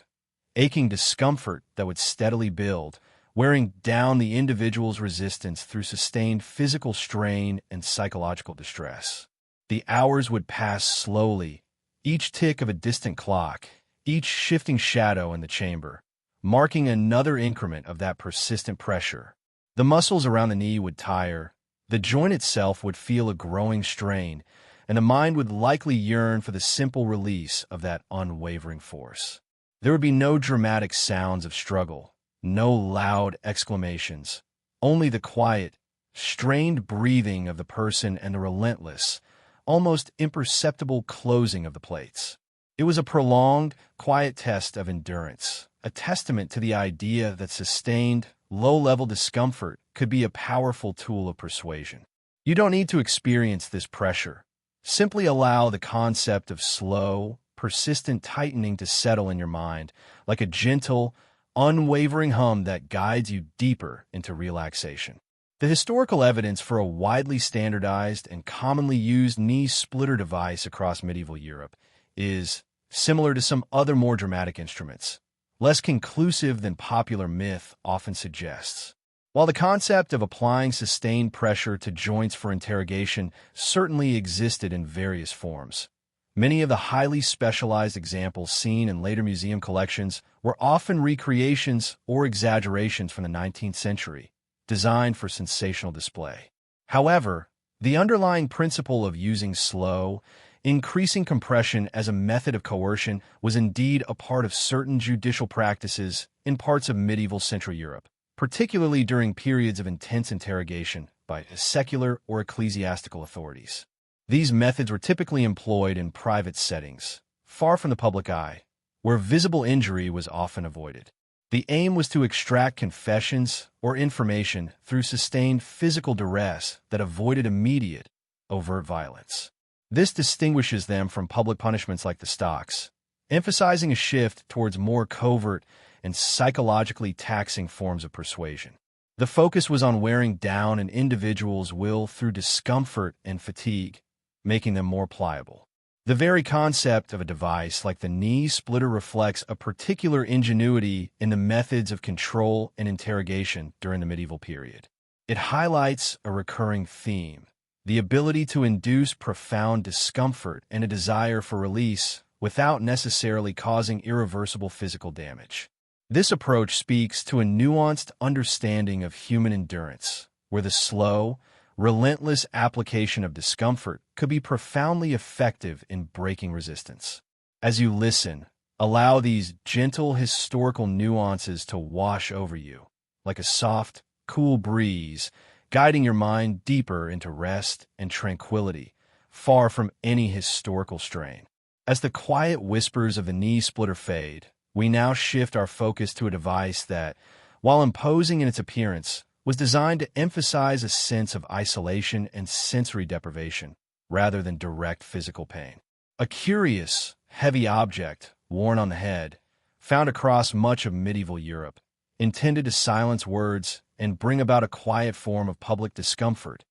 aching discomfort that would steadily build, wearing down the individual's resistance through sustained physical strain and psychological distress. The hours would pass slowly, each tick of a distant clock, each shifting shadow in the chamber, marking another increment of that persistent pressure. The muscles around the knee would tire, the joint itself would feel a growing strain, and the mind would likely yearn for the simple release of that unwavering force. There would be no dramatic sounds of struggle, no loud exclamations, only the quiet, strained breathing of the person and the relentless, almost imperceptible closing of the plates. It was a prolonged, quiet test of endurance, a testament to the idea that sustained, low-level discomfort could be a powerful tool of persuasion. You don't need to experience this pressure. Simply allow the concept of slow, persistent tightening to settle in your mind, like a gentle, unwavering hum that guides you deeper into relaxation. The historical evidence for a widely standardized and commonly used knee splitter device across medieval Europe is similar to some other more dramatic instruments, less conclusive than popular myth often suggests. While the concept of applying sustained pressure to joints for interrogation certainly existed in various forms, many of the highly specialized examples seen in later museum collections were often recreations or exaggerations from the 19th century, designed for sensational display. However, the underlying principle of using slow, increasing compression as a method of coercion was indeed a part of certain judicial practices in parts of medieval Central Europe, particularly during periods of intense interrogation by secular or ecclesiastical authorities. These methods were typically employed in private settings, far from the public eye, where visible injury was often avoided. The aim was to extract confessions or information through sustained physical duress that avoided immediate, overt violence. This distinguishes them from public punishments like the stocks, emphasizing a shift towards more covert and psychologically taxing forms of persuasion. The focus was on wearing down an individual's will through discomfort and fatigue, making them more pliable. The very concept of a device like the knee splitter reflects a particular ingenuity in the methods of control and interrogation during the medieval period. It highlights a recurring theme: the ability to induce profound discomfort and a desire for release without necessarily causing irreversible physical damage. This approach speaks to a nuanced understanding of human endurance, where the slow, relentless application of discomfort could be profoundly effective in breaking resistance. As you listen, allow these gentle historical nuances to wash over you, like a soft, cool breeze, guiding your mind deeper into rest and tranquility, far from any historical strain. As the quiet whispers of the knee splitter fade, we now shift our focus to a device that, while imposing in its appearance, was designed to emphasize a sense of isolation and sensory deprivation, rather than direct physical pain. A curious, heavy object, worn on the head, found across much of medieval Europe, intended to silence words and bring about a quiet form of public discomfort,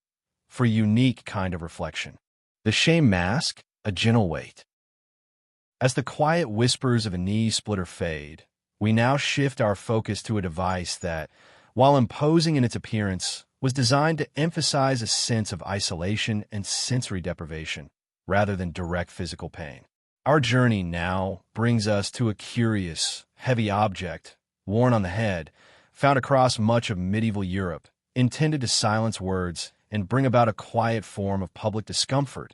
for a unique kind of reflection. The shame mask, a gentle weight. As the quiet whispers of a knee splitter fade, we now shift our focus to a device that, while imposing in its appearance, was designed to emphasize a sense of isolation and sensory deprivation, rather than direct physical pain. Our journey now brings us to a curious, heavy object, worn on the head, found across much of medieval Europe, intended to silence words and bring about a quiet form of public discomfort,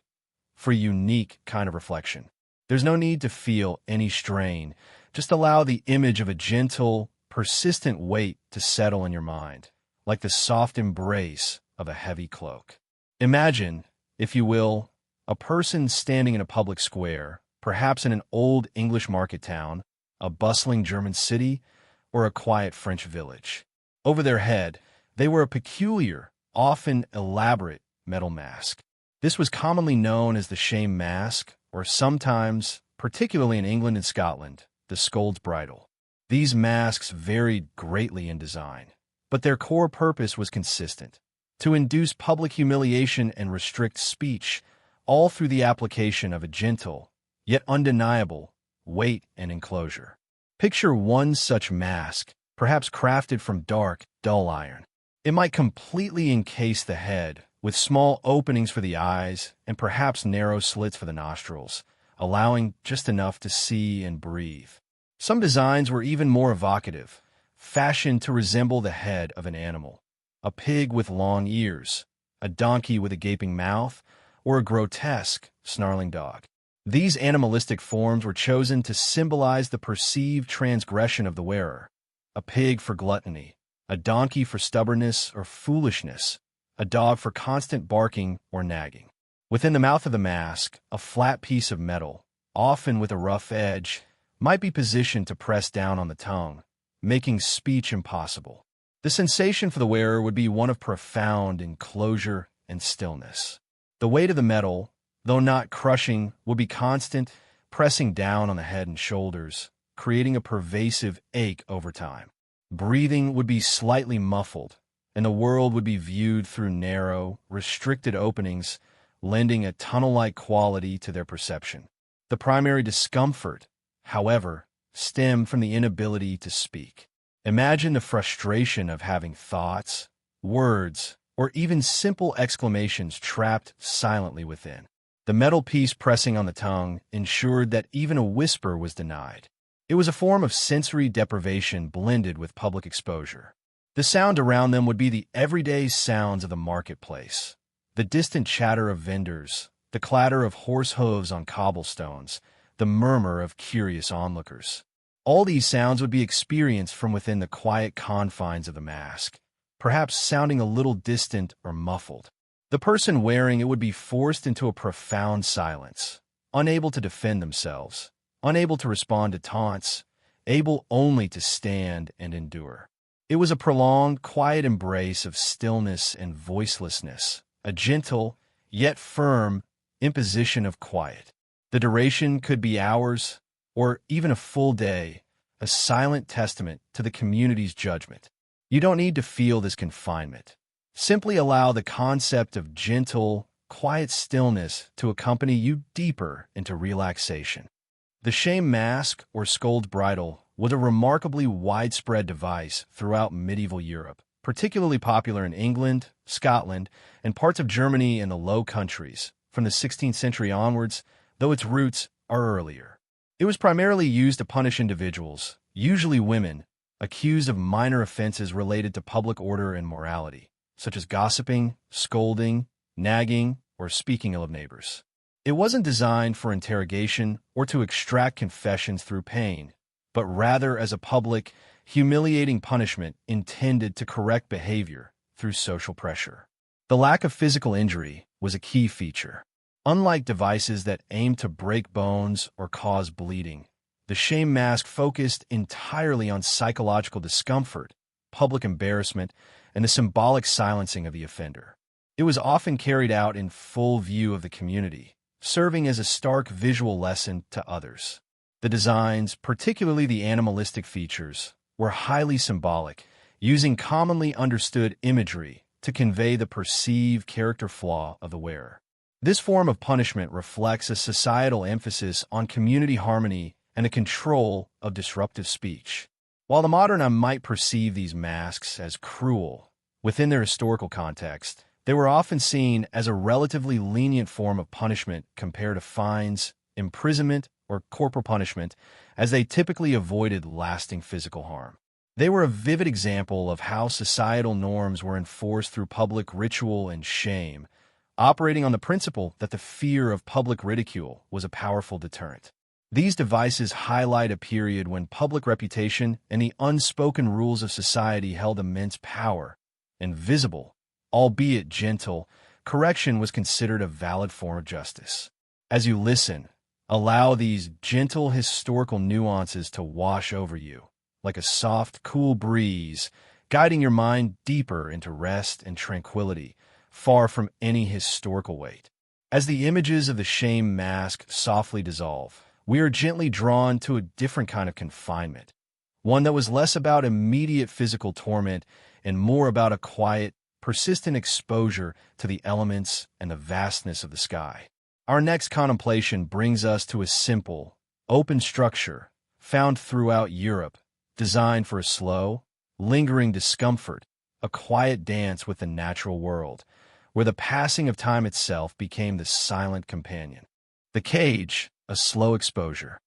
for a unique kind of reflection. There's no need to feel any strain. Just allow the image of a gentle, persistent weight to settle in your mind, like the soft embrace of a heavy cloak. Imagine, if you will, a person standing in a public square, perhaps in an old English market town, a bustling German city, or a quiet French village. Over their head, they wore a peculiar, often elaborate metal mask. This was commonly known as the shame mask, or sometimes, particularly in England and Scotland, the scold's bridle. These masks varied greatly in design, but their core purpose was consistent: to induce public humiliation and restrict speech, all through the application of a gentle, yet undeniable, weight and enclosure. Picture one such mask, perhaps crafted from dark, dull iron. It might completely encase the head, with small openings for the eyes and perhaps narrow slits for the nostrils, allowing just enough to see and breathe. Some designs were even more evocative, fashioned to resemble the head of an animal: a pig with long ears, a donkey with a gaping mouth, or a grotesque, snarling dog. These animalistic forms were chosen to symbolize the perceived transgression of the wearer: a pig for gluttony, a donkey for stubbornness or foolishness, a dog for constant barking or nagging. Within the mouth of the mask, a flat piece of metal, often with a rough edge, might be positioned to press down on the tongue, making speech impossible. The sensation for the wearer would be one of profound enclosure and stillness. The weight of the metal, though not crushing, would be constant, pressing down on the head and shoulders, creating a pervasive ache over time. Breathing would be slightly muffled, and the world would be viewed through narrow, restricted openings, lending a tunnel-like quality to their perception. The primary discomfort, however, stemmed from the inability to speak. Imagine the frustration of having thoughts, words, or even simple exclamations trapped silently within. The metal piece pressing on the tongue ensured that even a whisper was denied. It was a form of sensory deprivation blended with public exposure. The sound around them would be the everyday sounds of the marketplace, the distant chatter of vendors, the clatter of horse hooves on cobblestones, the murmur of curious onlookers. All these sounds would be experienced from within the quiet confines of the mask, perhaps sounding a little distant or muffled. The person wearing it would be forced into a profound silence, unable to defend themselves, unable to respond to taunts, able only to stand and endure. It was a prolonged, quiet embrace of stillness and voicelessness, a gentle, yet firm, imposition of quiet. The duration could be hours, or even a full day, a silent testament to the community's judgment. You don't need to feel this confinement. Simply allow the concept of gentle, quiet stillness to accompany you deeper into relaxation. The shame mask, or skulled bridle, was a remarkably widespread device throughout medieval Europe, particularly popular in England, Scotland, and parts of Germany and the Low Countries from the 16th century onwards, though its roots are earlier. It was primarily used to punish individuals, usually women, accused of minor offenses related to public order and morality, such as gossiping, scolding, nagging, or speaking ill of neighbors. It wasn't designed for interrogation or to extract confessions through pain, but rather as a public, humiliating punishment intended to correct behavior through social pressure. The lack of physical injury was a key feature. Unlike devices that aimed to break bones or cause bleeding, the shame mask focused entirely on psychological discomfort, public embarrassment, and the symbolic silencing of the offender. It was often carried out in full view of the community, serving as a stark visual lesson to others. The designs, particularly the animalistic features, were highly symbolic, using commonly understood imagery to convey the perceived character flaw of the wearer. This form of punishment reflects a societal emphasis on community harmony and the control of disruptive speech. While the modern eye might perceive these masks as cruel, within their historical context, they were often seen as a relatively lenient form of punishment compared to fines, imprisonment, or corporal punishment, as they typically avoided lasting physical harm. They were a vivid example of how societal norms were enforced through public ritual and shame, operating on the principle that the fear of public ridicule was a powerful deterrent. These devices highlight a period when public reputation and the unspoken rules of society held immense power, and visible, albeit gentle, correction was considered a valid form of justice. As you listen, allow these gentle historical nuances to wash over you, like a soft, cool breeze, guiding your mind deeper into rest and tranquility, far from any historical weight. As the images of the shame mask softly dissolve, we are gently drawn to a different kind of confinement, one that was less about immediate physical torment and more about a quiet, persistent exposure to the elements and the vastness of the sky. Our next contemplation brings us to a simple, open structure found throughout Europe, designed for a slow, lingering discomfort, a quiet dance with the natural world, where the passing of time itself became the silent companion. The cage, a slow exposure.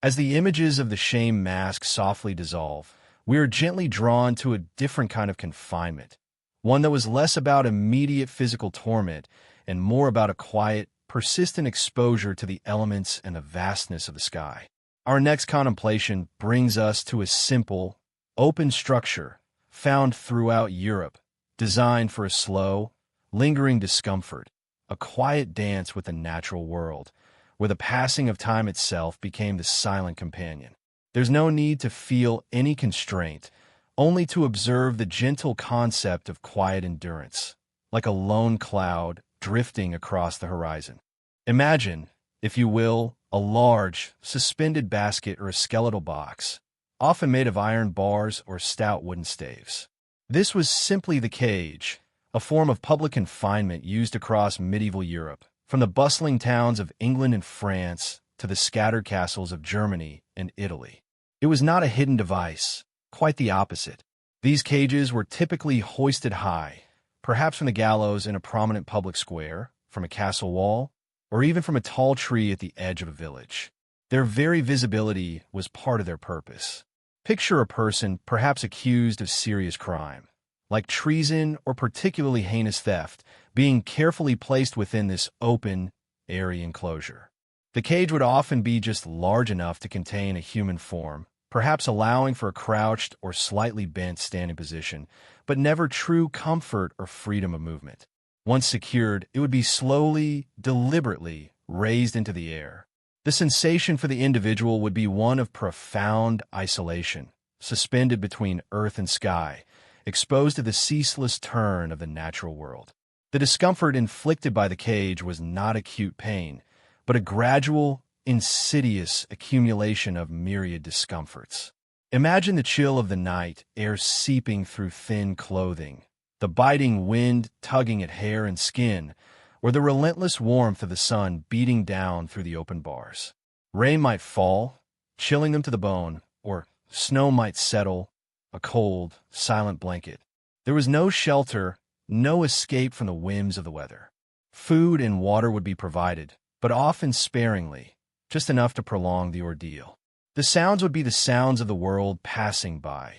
As the images of the shame mask softly dissolve, we are gently drawn to a different kind of confinement, one that was less about immediate physical torment and more about a quiet, persistent exposure to the elements and the vastness of the sky. Our next contemplation brings us to a simple, open structure found throughout Europe, designed for a slow, lingering discomfort, a quiet dance with the natural world, where the passing of time itself became the silent companion. There's no need to feel any constraint, only to observe the gentle concept of quiet endurance, like a lone cloud drifting across the horizon. Imagine, if you will, a large, suspended basket or a skeletal box, often made of iron bars or stout wooden staves. This was simply the cage, a form of public confinement used across medieval Europe, from the bustling towns of England and France to the scattered castles of Germany and Italy. It was not a hidden device, quite the opposite. These cages were typically hoisted high, perhaps from the gallows in a prominent public square, from a castle wall, or even from a tall tree at the edge of a village. Their very visibility was part of their purpose. Picture a person perhaps accused of serious crime, like treason or particularly heinous theft, being carefully placed within this open, airy enclosure. The cage would often be just large enough to contain a human form, perhaps allowing for a crouched or slightly bent standing position, but never true comfort or freedom of movement. Once secured, it would be slowly, deliberately raised into the air. The sensation for the individual would be one of profound isolation, suspended between earth and sky, exposed to the ceaseless turn of the natural world. The discomfort inflicted by the cage was not acute pain, but a gradual, insidious accumulation of myriad discomforts. Imagine the chill of the night, air seeping through thin clothing, the biting wind tugging at hair and skin, or the relentless warmth of the sun beating down through the open bars. Rain might fall, chilling them to the bone, or snow might settle, a cold, silent blanket. There was no shelter, no escape from the whims of the weather. Food and water would be provided, but often sparingly, just enough to prolong the ordeal. The sounds would be the sounds of the world passing by,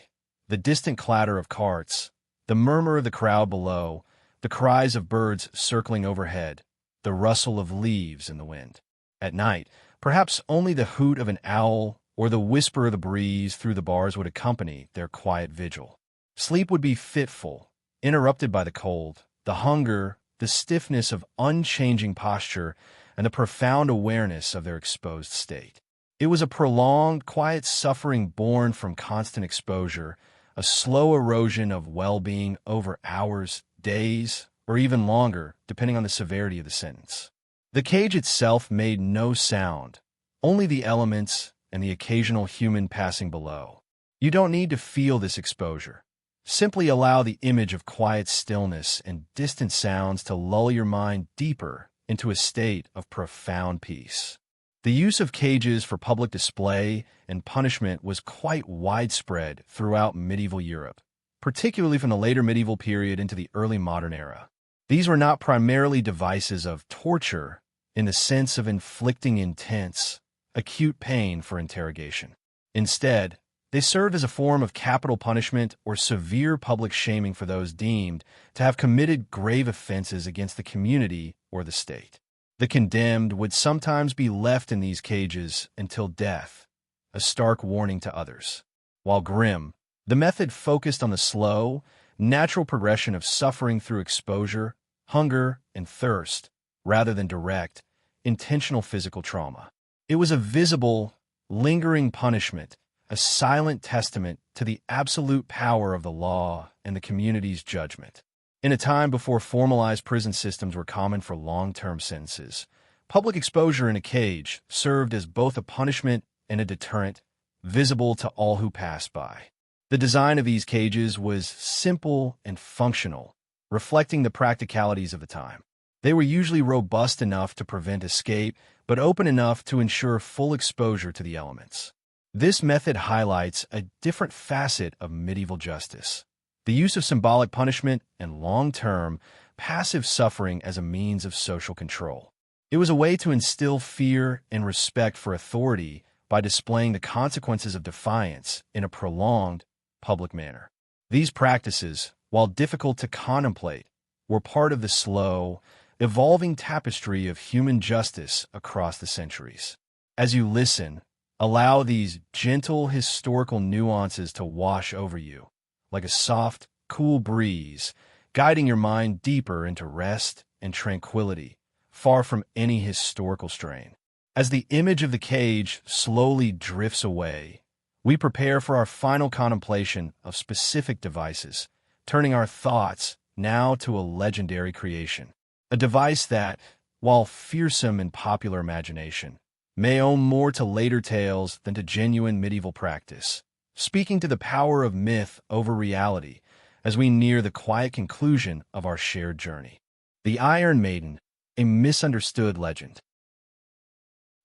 the distant clatter of carts, the murmur of the crowd below, the cries of birds circling overhead, the rustle of leaves in the wind. At night, perhaps only the hoot of an owl or the whisper of the breeze through the bars would accompany their quiet vigil. Sleep would be fitful, interrupted by the cold, the hunger, the stiffness of unchanging posture, and the profound awareness of their exposed state. It was a prolonged, quiet suffering born from constant exposure, a slow erosion of well-being over hours, days, or even longer, depending on the severity of the sentence. The cage itself made no sound, only the elements and the occasional human passing below. You don't need to feel this exposure. Simply allow the image of quiet stillness and distant sounds to lull your mind deeper into a state of profound peace. The use of cages for public display and punishment was quite widespread throughout medieval Europe, particularly from the later medieval period into the early modern era. These were not primarily devices of torture in the sense of inflicting intense, acute pain for interrogation. Instead, they served as a form of capital punishment or severe public shaming for those deemed to have committed grave offenses against the community or the state. The condemned would sometimes be left in these cages until death, a stark warning to others. While grim, the method focused on the slow, natural progression of suffering through exposure, hunger, and thirst, rather than direct, intentional physical trauma. It was a visible, lingering punishment, a silent testament to the absolute power of the law and the community's judgment. In a time before formalized prison systems were common for long-term sentences, public exposure in a cage served as both a punishment and a deterrent, visible to all who passed by. The design of these cages was simple and functional, reflecting the practicalities of the time. They were usually robust enough to prevent escape, but open enough to ensure full exposure to the elements. This method highlights a different facet of medieval justice: the use of symbolic punishment and long-term, passive suffering as a means of social control. It was a way to instill fear and respect for authority by displaying the consequences of defiance in a prolonged, public manner. These practices, while difficult to contemplate, were part of the slow, evolving tapestry of human justice across the centuries. As you listen, allow these gentle historical nuances to wash over you, like a soft, cool breeze, guiding your mind deeper into rest and tranquility, far from any historical strain. As the image of the cage slowly drifts away, we prepare for our final contemplation of specific devices, turning our thoughts now to a legendary creation. A device that, while fearsome in popular imagination, may owe more to later tales than to genuine medieval practice, speaking to the power of myth over reality as we near the quiet conclusion of our shared journey. The Iron Maiden, a misunderstood legend.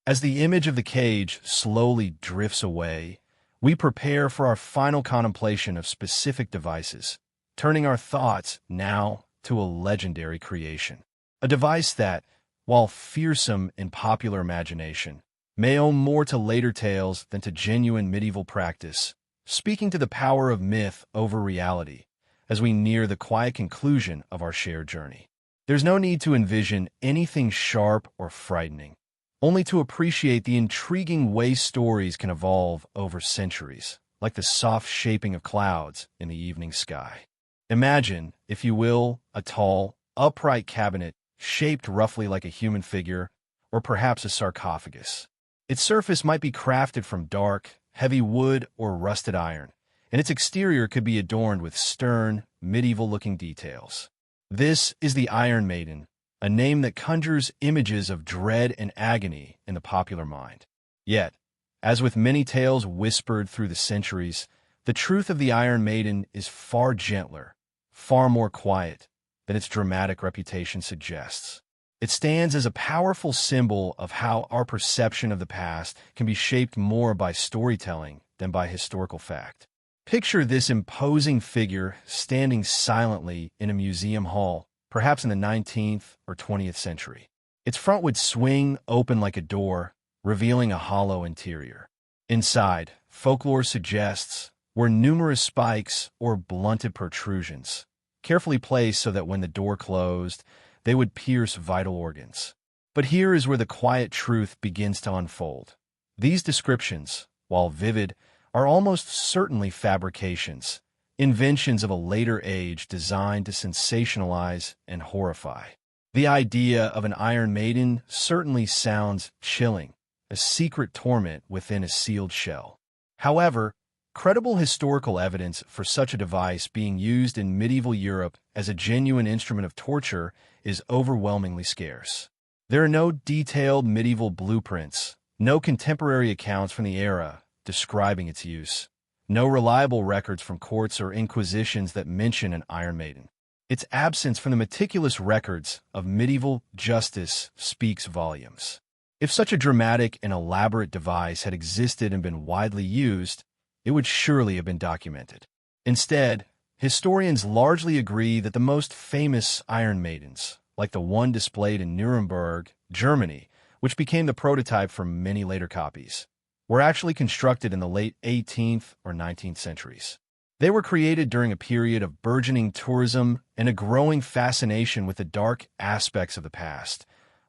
As the image of the cage slowly drifts away, we prepare for our final contemplation of specific devices, turning our thoughts now to a legendary creation. A device that, while fearsome in popular imagination, may owe more to later tales than to genuine medieval practice, speaking to the power of myth over reality as we near the quiet conclusion of our shared journey. There's no need to envision anything sharp or frightening, only to appreciate the intriguing way stories can evolve over centuries, like the soft shaping of clouds in the evening sky. Imagine, if you will, a tall, upright cabinet shaped roughly like a human figure, or perhaps a sarcophagus. Its surface might be crafted from dark, heavy wood or rusted iron, and its exterior could be adorned with stern, medieval-looking details. This is the Iron Maiden, a name that conjures images of dread and agony in the popular mind. Yet, as with many tales whispered through the centuries, the truth of the Iron Maiden is far gentler, far more quiet than its dramatic reputation suggests. It stands as a powerful symbol of how our perception of the past can be shaped more by storytelling than by historical fact. Picture this imposing figure standing silently in a museum hall, perhaps in the 19th or 20th century. Its front would swing open like a door, revealing a hollow interior. Inside, folklore suggests, were numerous spikes or blunted protrusions, carefully placed so that when the door closed, they would pierce vital organs. But here is where the quiet truth begins to unfold. These descriptions, while vivid, are almost certainly fabrications, inventions of a later age designed to sensationalize and horrify. The idea of an Iron Maiden certainly sounds chilling, a secret torment within a sealed shell. However, credible historical evidence for such a device being used in medieval Europe as a genuine instrument of torture is overwhelmingly scarce. There are no detailed medieval blueprints, no contemporary accounts from the era describing its use, no reliable records from courts or inquisitions that mention an Iron Maiden. Its absence from the meticulous records of medieval justice speaks volumes. If such a dramatic and elaborate device had existed and been widely used, it would surely have been documented. Instead, historians largely agree that the most famous Iron Maidens, like the one displayed in Nuremberg, Germany, which became the prototype for many later copies, were actually constructed in the late 18th or 19th centuries. They were created during a period of burgeoning tourism and a growing fascination with the dark aspects of the past,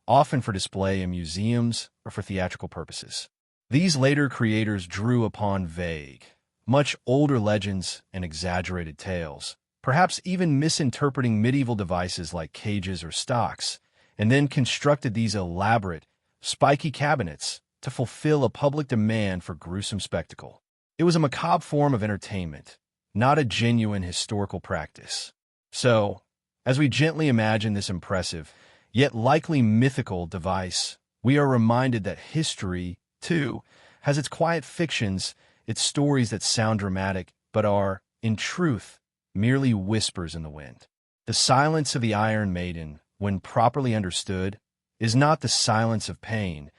often for display in museums or for theatrical purposes. These later creators drew upon vague, much older legends and exaggerated tales, perhaps even misinterpreting medieval devices like cages or stocks, and then constructed these elaborate, spiky cabinets to fulfill a public demand for gruesome spectacle. It was a macabre form of entertainment, not a genuine historical practice. So, as we gently imagine this impressive, yet likely mythical device, we are reminded that history, too, has its quiet fictions, its stories that sound dramatic, but are, in truth, merely whispers in the wind. The silence of the Iron Maiden, when properly understood, is not the silence of pain,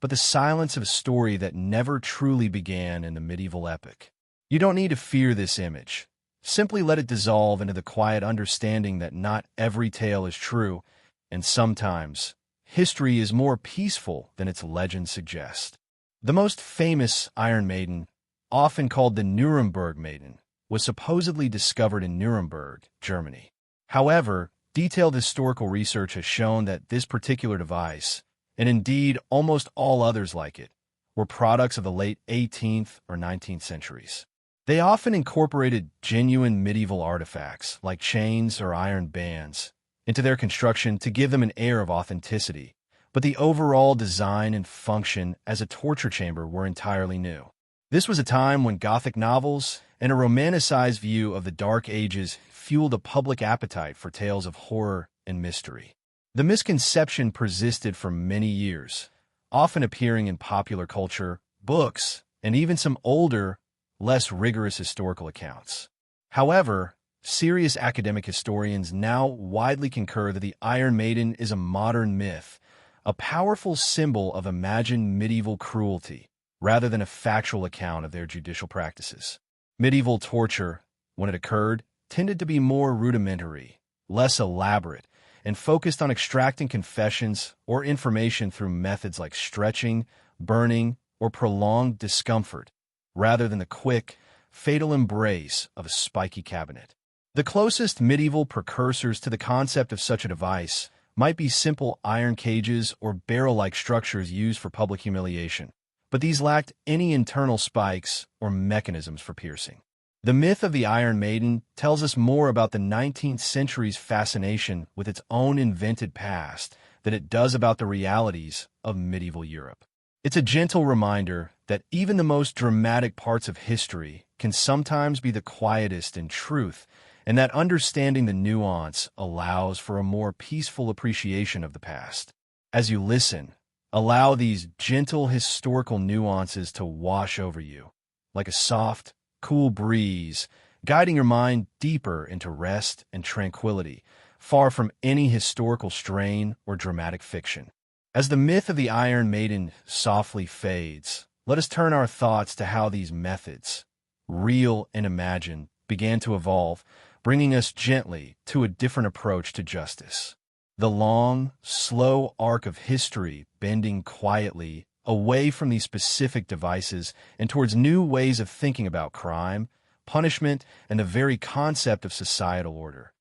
but the silence of a story that never truly began in the medieval epic. You don't need to fear this image. Simply let it dissolve into the quiet understanding that not every tale is true, and sometimes, history is more peaceful than its legends suggest. The most famous Iron Maiden, often called the Nuremberg Maiden, was supposedly discovered in Nuremberg, Germany. However, detailed historical research has shown that this particular device, and indeed almost all others like it, were products of the late 18th or 19th centuries. They often incorporated genuine medieval artifacts, like chains or iron bands, into their construction to give them an air of authenticity, but the overall design and function as a torture chamber were entirely new. This was a time when Gothic novels and a romanticized view of the Dark Ages fueled a public appetite for tales of horror and mystery. The misconception persisted for many years, often appearing in popular culture, books, and even some older, less rigorous historical accounts. However, serious academic historians now widely concur that the Iron Maiden is a modern myth, a powerful symbol of imagined medieval cruelty, rather than a factual account of their judicial practices. Medieval torture, when it occurred, tended to be more rudimentary, less elaborate, and focused on extracting confessions or information through methods like stretching, burning, or prolonged discomfort, rather than the quick, fatal embrace of a spiky cabinet. The closest medieval precursors to the concept of such a device might be simple iron cages or barrel-like structures used for public humiliation, but these lacked any internal spikes or mechanisms for piercing. The myth of the Iron Maiden tells us more about the 19th century's fascination with its own invented past than it does about the realities of medieval Europe. It's a gentle reminder that even the most dramatic parts of history can sometimes be the quietest in truth, and that understanding the nuance allows for a more peaceful appreciation of the past. As you listen, allow these gentle historical nuances to wash over you, like a soft, cool breeze, guiding your mind deeper into rest and tranquility, far from any historical strain or dramatic fiction. As the myth of the Iron Maiden softly fades, let us turn our thoughts to how these methods, real and imagined, began to evolve, bringing us gently to a different approach to justice. The long, slow arc of history bending quietly away from these specific devices and towards new ways of thinking about crime, punishment, and the very concept of societal order.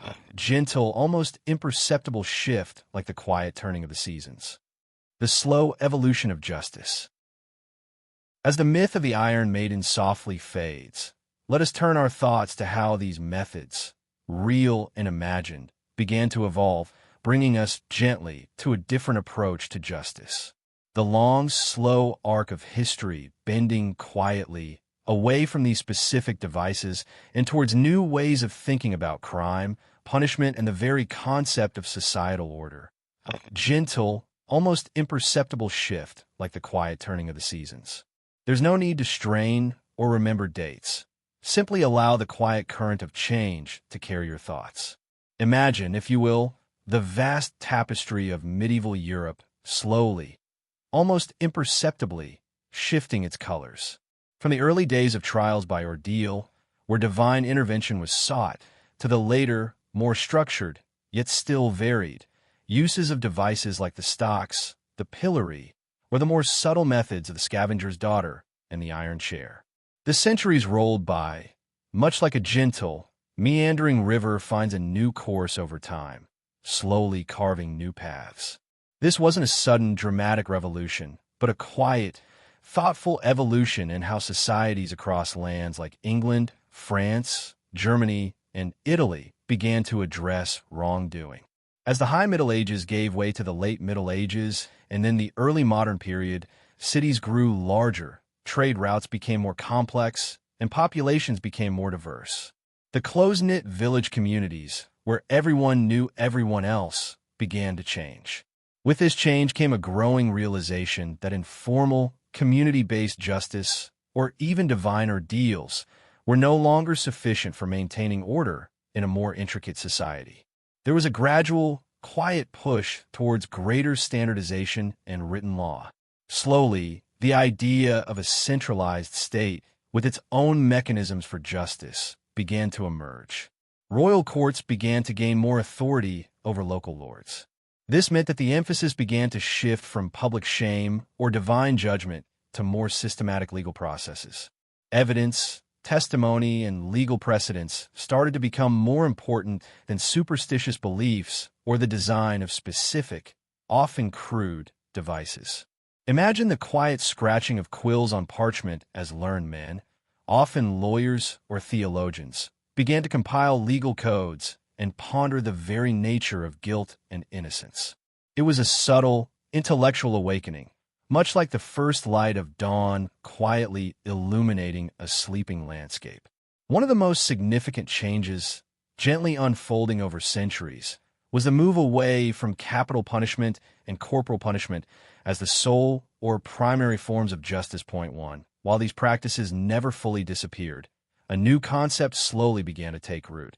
A gentle, almost imperceptible shift like the quiet turning of the seasons. The slow evolution of justice. As the myth of the Iron Maiden softly fades, let us turn our thoughts to how these methods, real and imagined, began to evolve, bringing us gently to a different approach to justice. The long, slow arc of history bending quietly away from these specific devices and towards new ways of thinking about crime, punishment, and the very concept of societal order. A gentle, almost imperceptible shift like the quiet turning of the seasons. There's no need to strain or remember dates. Simply allow the quiet current of change to carry your thoughts. Imagine, if you will, the vast tapestry of medieval Europe slowly, almost imperceptibly, shifting its colors. From the early days of trials by ordeal, where divine intervention was sought, to the later, more structured, yet still varied, uses of devices like the stocks, the pillory, or the more subtle methods of the scavenger's daughter and the iron chair. The centuries rolled by, much like a gentle, meandering river finds a new course over time, slowly carving new paths. This wasn't a sudden, dramatic revolution, but a quiet, thoughtful evolution in how societies across lands like England, France, Germany, and Italy began to address wrongdoing. As the High Middle Ages gave way to the Late Middle Ages and then the Early Modern Period, cities grew larger, trade routes became more complex, and populations became more diverse. The close-knit village communities, where everyone knew everyone else, began to change. With this change came a growing realization that informal, community-based justice, or even divine ordeals, were no longer sufficient for maintaining order in a more intricate society. There was a gradual, quiet push towards greater standardization and written law. Slowly, the idea of a centralized state with its own mechanisms for justice began to emerge. Royal courts began to gain more authority over local lords. This meant that the emphasis began to shift from public shame or divine judgment to more systematic legal processes. Evidence, testimony, and legal precedents started to become more important than superstitious beliefs or the design of specific, often crude, devices. Imagine the quiet scratching of quills on parchment as learned men, often lawyers or theologians, began to compile legal codes and ponder the very nature of guilt and innocence. It was a subtle, intellectual awakening, much like the first light of dawn quietly illuminating a sleeping landscape. One of the most significant changes, gently unfolding over centuries, was the move away from capital punishment and corporal punishment as the sole or primary forms of justice. Point 1. While these practices never fully disappeared, a new concept slowly began to take root: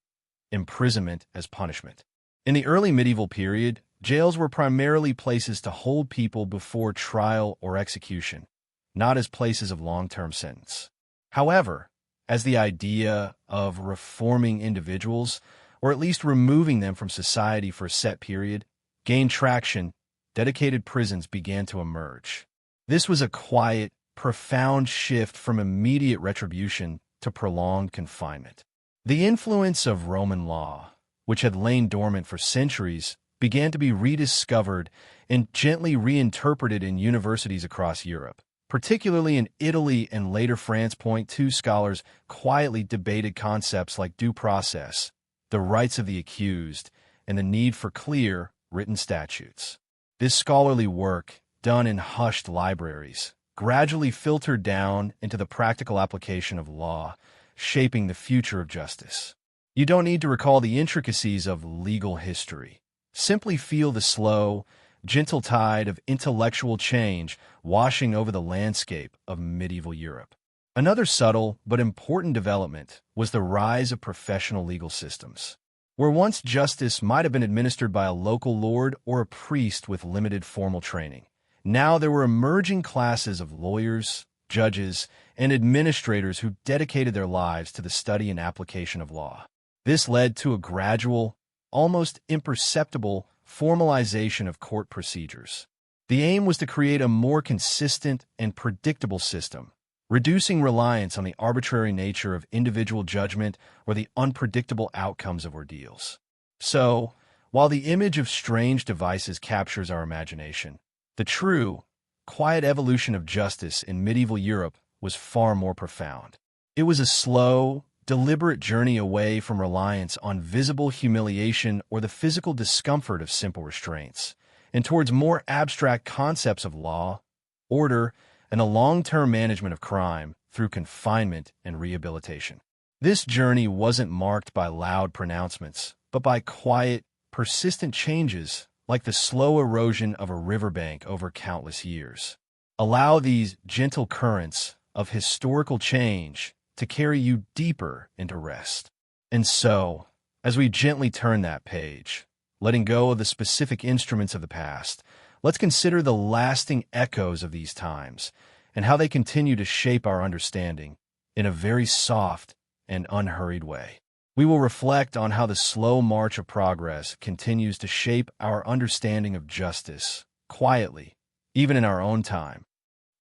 imprisonment as punishment. In the early medieval period, jails were primarily places to hold people before trial or execution, not as places of long-term sentence. However, as the idea of reforming individuals, or at least removing them from society for a set period, gained traction, dedicated prisons began to emerge. This was a quiet, profound shift from immediate retribution to prolonged confinement. The influence of Roman law, which had lain dormant for centuries, began to be rediscovered and gently reinterpreted in universities across Europe, particularly in Italy and later France. Point 2. Scholars quietly debated concepts like due process, the rights of the accused, and the need for clear, written statutes. This scholarly work, done in hushed libraries, gradually filtered down into the practical application of law, shaping the future of justice. You don't need to recall the intricacies of legal history. Simply feel the slow, gentle tide of intellectual change washing over the landscape of medieval Europe. Another subtle but important development was the rise of professional legal systems. Where once justice might have been administered by a local lord or a priest with limited formal training, now there were emerging classes of lawyers, judges, and administrators who dedicated their lives to the study and application of law. This led to a gradual, almost imperceptible formalization of court procedures. The aim was to create a more consistent and predictable system, reducing reliance on the arbitrary nature of individual judgment or the unpredictable outcomes of ordeals. So, while the image of strange devices captures our imagination, the true, quiet evolution of justice in medieval Europe was far more profound. It was a slow, deliberate journey away from reliance on visible humiliation or the physical discomfort of simple restraints, and towards more abstract concepts of law, order, and a long-term management of crime through confinement and rehabilitation. This journey wasn't marked by loud pronouncements, but by quiet, persistent changes like the slow erosion of a riverbank over countless years. Allow these gentle currents of historical change to carry you deeper into rest. And so, as we gently turn that page, letting go of the specific instruments of the past, let's consider the lasting echoes of these times and how they continue to shape our understanding in a very soft and unhurried way. We will reflect on how the slow march of progress continues to shape our understanding of justice, quietly, even in our own time.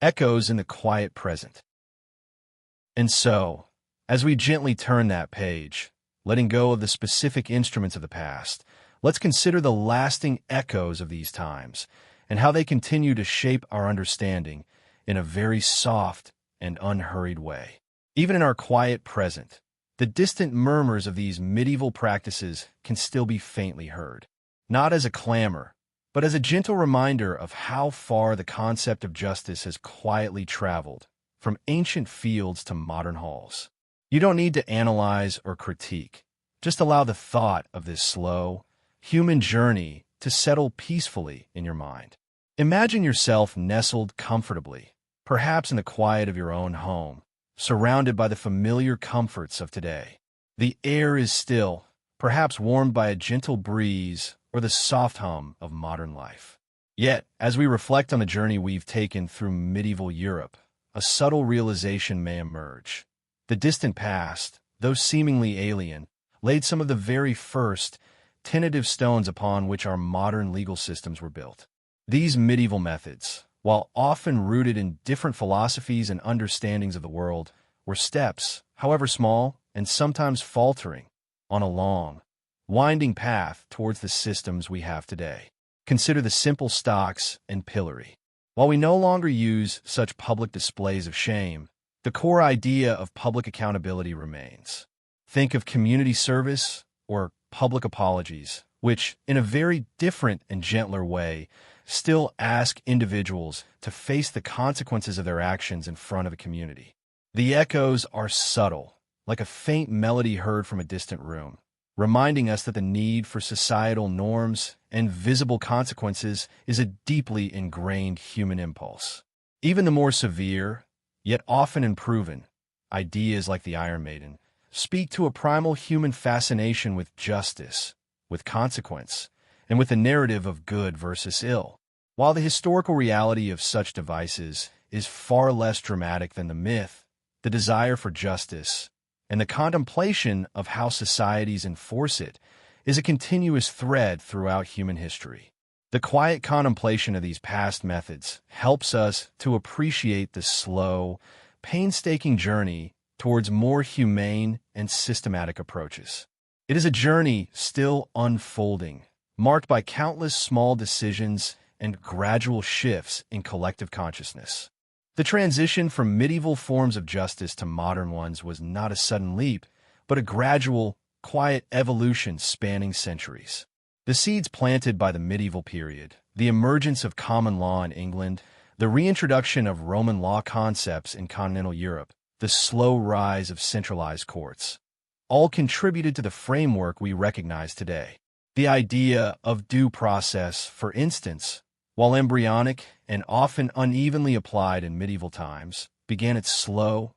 Echoes in the quiet present. And so, as we gently turn that page, letting go of the specific instruments of the past, let's consider the lasting echoes of these times and how they continue to shape our understanding in a very soft and unhurried way. Even in our quiet present, the distant murmurs of these medieval practices can still be faintly heard, not as a clamor, but as a gentle reminder of how far the concept of justice has quietly traveled, from ancient fields to modern halls. You don't need to analyze or critique. Just allow the thought of this slow, human journey to settle peacefully in your mind. Imagine yourself nestled comfortably, perhaps in the quiet of your own home, surrounded by the familiar comforts of today. The air is still, perhaps warmed by a gentle breeze or the soft hum of modern life. Yet, as we reflect on the journey we've taken through medieval Europe, a subtle realization may emerge. The distant past, though seemingly alien, laid some of the very first, tentative stones upon which our modern legal systems were built. These medieval methods, while often rooted in different philosophies and understandings of the world, were steps, however small and sometimes faltering, on a long, winding path towards the systems we have today. Consider the simple stocks and pillory. While we no longer use such public displays of shame, the core idea of public accountability remains. Think of community service or public apologies, which, in a very different and gentler way, still ask individuals to face the consequences of their actions in front of a community. The echoes are subtle, like a faint melody heard from a distant room, reminding us that the need for societal norms and visible consequences is a deeply ingrained human impulse. Even the more severe, yet often unproven, ideas like the Iron Maiden speak to a primal human fascination with justice, with consequence, and with the narrative of good versus ill. While the historical reality of such devices is far less dramatic than the myth, the desire for justice and the contemplation of how societies enforce it is a continuous thread throughout human history. The quiet contemplation of these past methods helps us to appreciate the slow, painstaking journey towards more humane and systematic approaches. It is a journey still unfolding, marked by countless small decisions and gradual shifts in collective consciousness. The transition from medieval forms of justice to modern ones was not a sudden leap, but a gradual, quiet evolution spanning centuries. The seeds planted by the medieval period, the emergence of common law in England, the reintroduction of Roman law concepts in continental Europe, the slow rise of centralized courts, all contributed to the framework we recognize today. The idea of due process, for instance, while embryonic and often unevenly applied in medieval times, began its slow,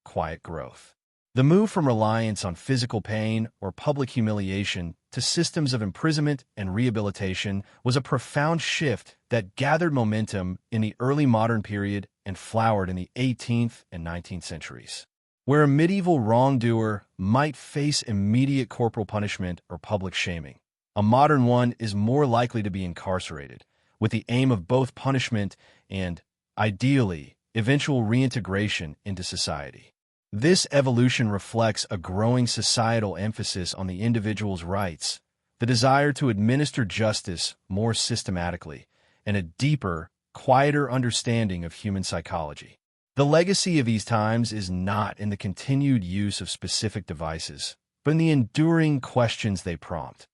quiet growth. The move from reliance on physical pain or public humiliation to systems of imprisonment and rehabilitation was a profound shift that gathered momentum in the early modern period and flowered in the 18th and 19th centuries. Where a medieval wrongdoer might face immediate corporal punishment or public shaming, a modern one is more likely to be incarcerated, with the aim of both punishment and, ideally, eventual reintegration into society. This evolution reflects a growing societal emphasis on the individual's rights, the desire to administer justice more systematically, and a deeper, quieter understanding of human psychology. The legacy of these times is not in the continued use of specific devices, but in the enduring questions they prompt.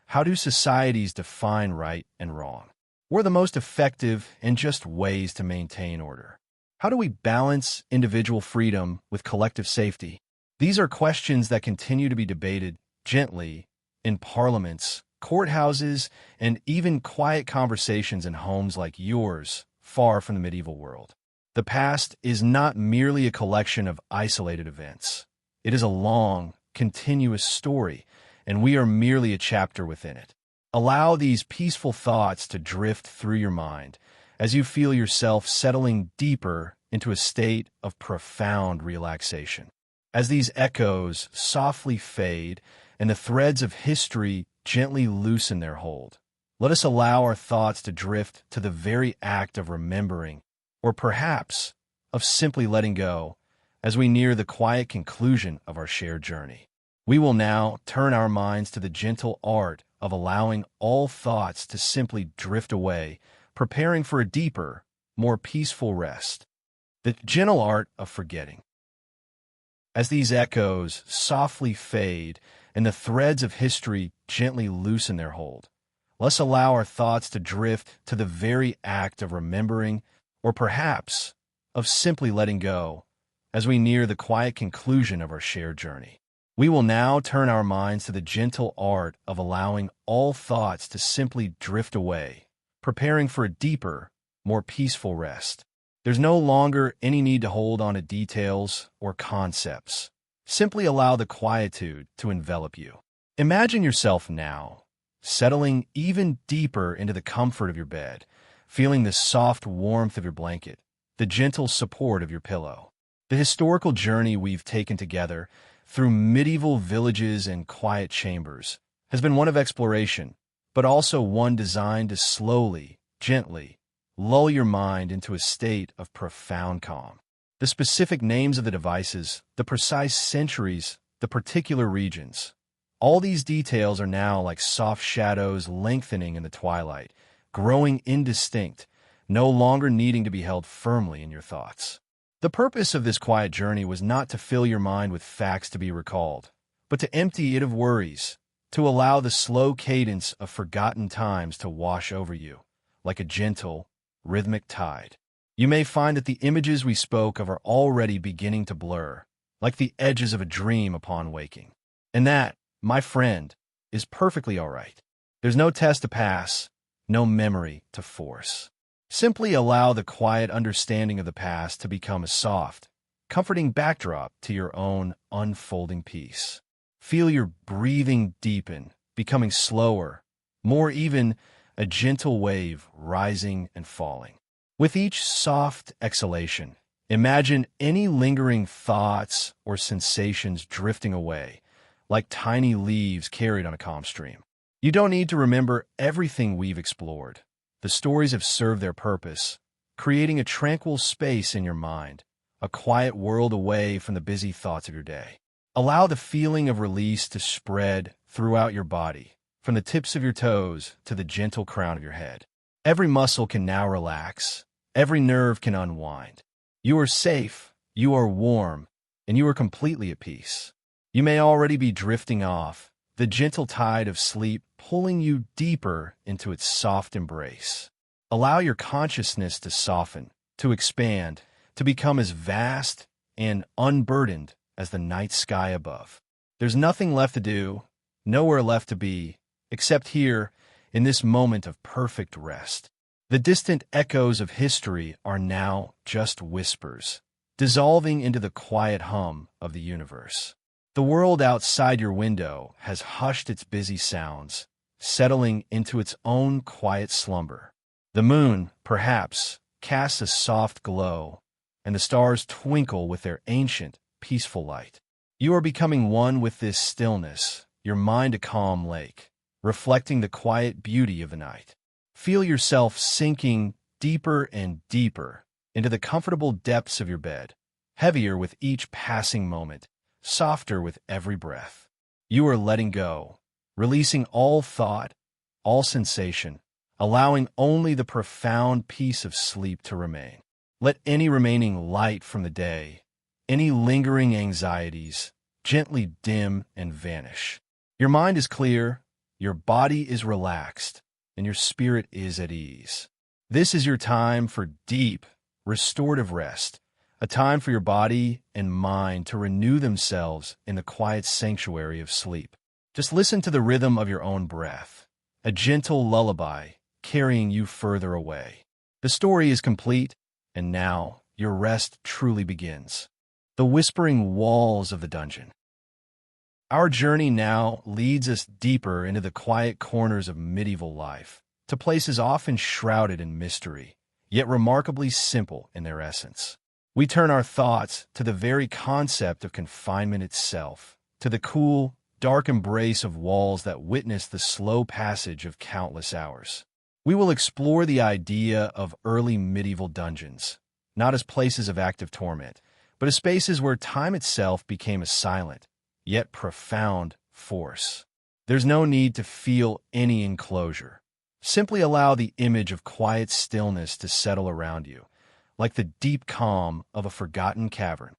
How do societies define right and wrong? What are the most effective and just ways to maintain order? How do we balance individual freedom with collective safety? These are questions that continue to be debated gently in parliaments, courthouses, and even quiet conversations in homes like yours, far from the medieval world. The past is not merely a collection of isolated events. It is a long, continuous story, and we are merely a chapter within it. Allow these peaceful thoughts to drift through your mind as you feel yourself settling deeper into a state of profound relaxation. As these echoes softly fade and the threads of history gently loosen their hold, let us allow our thoughts to drift to the very act of remembering, or perhaps of simply letting go, as we near the quiet conclusion of our shared journey. We will now turn our minds to the gentle art of allowing all thoughts to simply drift away, preparing for a deeper, more peaceful rest. The gentle art of forgetting. As these echoes softly fade and the threads of history gently loosen their hold, let's allow our thoughts to drift to the very act of remembering, or perhaps of simply letting go, as we near the quiet conclusion of our shared journey. We will now turn our minds to the gentle art of allowing all thoughts to simply drift away, preparing for a deeper, more peaceful rest. There's no longer any need to hold on to details or concepts. Simply allow the quietude to envelop you. Imagine yourself now, settling even deeper into the comfort of your bed, feeling the soft warmth of your blanket, the gentle support of your pillow. The historical journey we've taken together through medieval villages and quiet chambers has been one of exploration, but also one designed to slowly, gently, lull your mind into a state of profound calm. The specific names of the devices, the precise centuries, the particular regions, all these details are now like soft shadows lengthening in the twilight, growing indistinct, no longer needing to be held firmly in your thoughts. The purpose of this quiet journey was not to fill your mind with facts to be recalled, but to empty it of worries, to allow the slow cadence of forgotten times to wash over you, like a gentle, rhythmic tide. You may find that the images we spoke of are already beginning to blur, like the edges of a dream upon waking. And that, my friend, is perfectly all right. There's no test to pass, no memory to force. Simply allow the quiet understanding of the past to become a soft, comforting backdrop to your own unfolding peace. Feel your breathing deepen, becoming slower, more even, a gentle wave rising and falling. With each soft exhalation, imagine any lingering thoughts or sensations drifting away, like tiny leaves carried on a calm stream. You don't need to remember everything we've explored. The stories have served their purpose, creating a tranquil space in your mind, a quiet world away from the busy thoughts of your day. Allow the feeling of release to spread throughout your body, from the tips of your toes to the gentle crown of your head. Every muscle can now relax, every nerve can unwind. You are safe, you are warm, and you are completely at peace. You may already be drifting off, the gentle tide of sleep pulling you deeper into its soft embrace. Allow your consciousness to soften, to expand, to become as vast and unburdened as the night sky above. There's nothing left to do, nowhere left to be, except here, in this moment of perfect rest. The distant echoes of history are now just whispers, dissolving into the quiet hum of the universe. The world outside your window has hushed its busy sounds, settling into its own quiet slumber. The moon, perhaps, casts a soft glow, and the stars twinkle with their ancient, peaceful light. You are becoming one with this stillness, your mind a calm lake, reflecting the quiet beauty of the night. Feel yourself sinking deeper and deeper into the comfortable depths of your bed, heavier with each passing moment, softer with every breath. You are letting go, releasing all thought, all sensation, allowing only the profound peace of sleep to remain. Let any remaining light from the day, any lingering anxieties, gently dim and vanish. Your mind is clear, your body is relaxed, and your spirit is at ease. This is your time for deep, restorative rest, a time for your body and mind to renew themselves in the quiet sanctuary of sleep. Just listen to the rhythm of your own breath, a gentle lullaby carrying you further away. The story is complete, and now your rest truly begins. The whispering walls of the dungeon. Our journey now leads us deeper into the quiet corners of medieval life, to places often shrouded in mystery, yet remarkably simple in their essence. We turn our thoughts to the very concept of confinement itself, to the cool, dark embrace of walls that witness the slow passage of countless hours. We will explore the idea of early medieval dungeons, not as places of active torment, but as spaces where time itself became a silent, yet profound force. There's no need to feel any enclosure. Simply allow the image of quiet stillness to settle around you, like the deep calm of a forgotten cavern.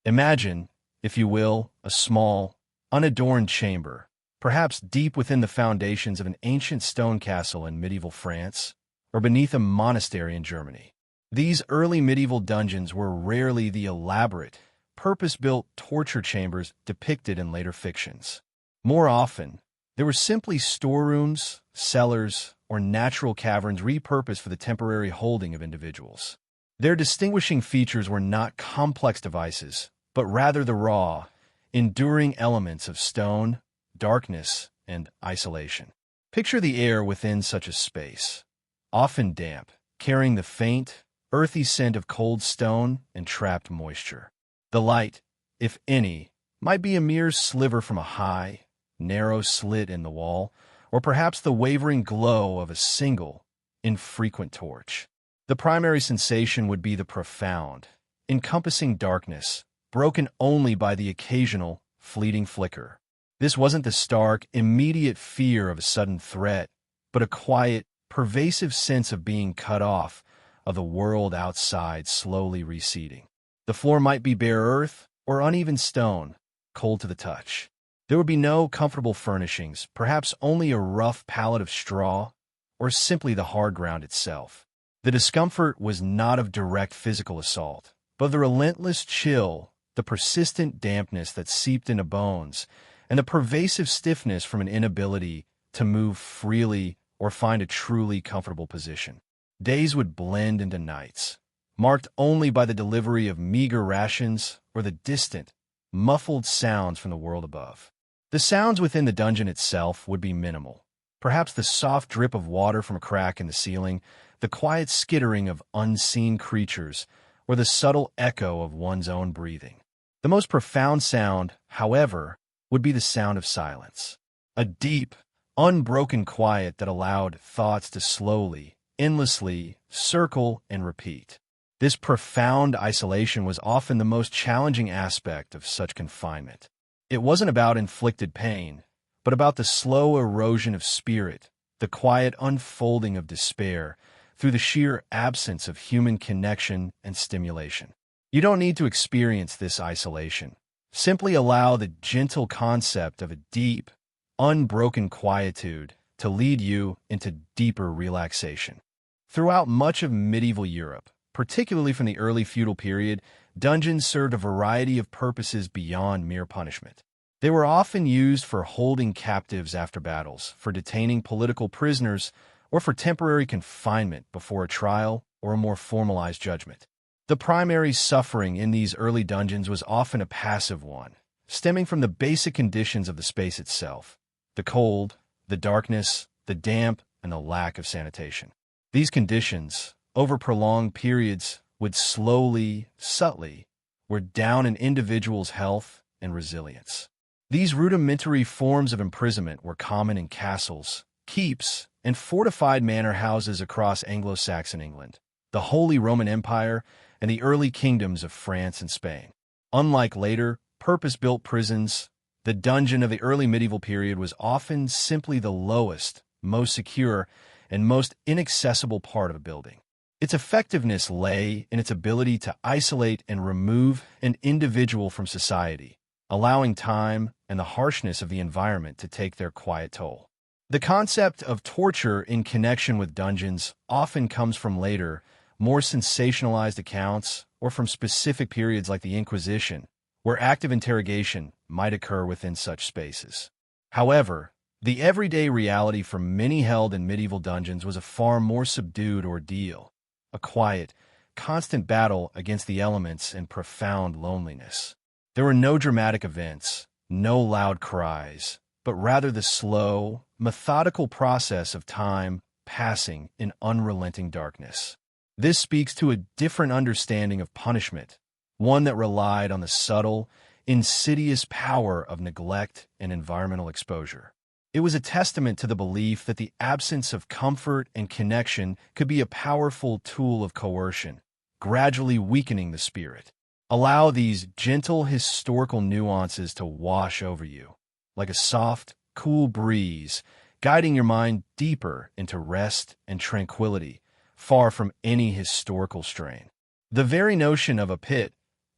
Imagine, if you will, a small, unadorned chamber, perhaps deep within the foundations of an ancient stone castle in medieval France, or beneath a monastery in Germany. These early medieval dungeons were rarely the elaborate, purpose-built torture chambers depicted in later fictions. More often, they were simply storerooms, cellars, or natural caverns repurposed for the temporary holding of individuals. Their distinguishing features were not complex devices, but rather the raw, enduring elements of stone, darkness, and isolation. Picture the air within such a space, often damp, carrying the faint, earthy scent of cold stone and trapped moisture. The light, if any, might be a mere sliver from a high, narrow slit in the wall, or perhaps the wavering glow of a single, infrequent torch. The primary sensation would be the profound, encompassing darkness, broken only by the occasional, fleeting flicker. This wasn't the stark, immediate fear of a sudden threat, but a quiet, pervasive sense of being cut off, of the world outside slowly receding. The floor might be bare earth or uneven stone, cold to the touch. There would be no comfortable furnishings, perhaps only a rough pallet of straw, or simply the hard ground itself. The discomfort was not of direct physical assault, but the relentless chill, the persistent dampness that seeped into bones, and the pervasive stiffness from an inability to move freely or find a truly comfortable position. Days would blend into nights, marked only by the delivery of meager rations or the distant, muffled sounds from the world above. The sounds within the dungeon itself would be minimal. Perhaps the soft drip of water from a crack in the ceiling, the quiet skittering of unseen creatures, or the subtle echo of one's own breathing. The most profound sound, however, would be the sound of silence. A deep, unbroken quiet that allowed thoughts to slowly, endlessly circle and repeat. This profound isolation was often the most challenging aspect of such confinement. It wasn't about inflicted pain, but about the slow erosion of spirit, the quiet unfolding of despair, through the sheer absence of human connection and stimulation. You don't need to experience this isolation. Simply allow the gentle concept of a deep, unbroken quietude to lead you into deeper relaxation. Throughout much of medieval Europe, particularly from the early feudal period, dungeons served a variety of purposes beyond mere punishment. They were often used for holding captives after battles, for detaining political prisoners, or for temporary confinement before a trial or a more formalized judgment. The primary suffering in these early dungeons was often a passive one, stemming from the basic conditions of the space itself: the cold, the darkness, the damp, and the lack of sanitation. These conditions, over prolonged periods, would slowly, subtly, wear down an individual's health and resilience. These rudimentary forms of imprisonment were common in castles, keeps, and fortified manor houses across Anglo-Saxon England, the Holy Roman Empire, and the early kingdoms of France and Spain. Unlike later, purpose-built prisons, the dungeon of the early medieval period was often simply the lowest, most secure, and most inaccessible part of a building. Its effectiveness lay in its ability to isolate and remove an individual from society, allowing time and the harshness of the environment to take their quiet toll. The concept of torture in connection with dungeons often comes from later, more sensationalized accounts or from specific periods like the Inquisition, where active interrogation might occur within such spaces. However, the everyday reality for many held in medieval dungeons was a far more subdued ordeal, a quiet, constant battle against the elements and profound loneliness. There were no dramatic events, no loud cries, but rather the slow, methodical process of time passing in unrelenting darkness. This speaks to a different understanding of punishment, one that relied on the subtle, insidious power of neglect and environmental exposure. It was a testament to the belief that the absence of comfort and connection could be a powerful tool of coercion, gradually weakening the spirit. Allow these gentle historical nuances to wash over you, like a soft, cool breeze, guiding your mind deeper into rest and tranquility, far from any historical strain. The very notion of a pit,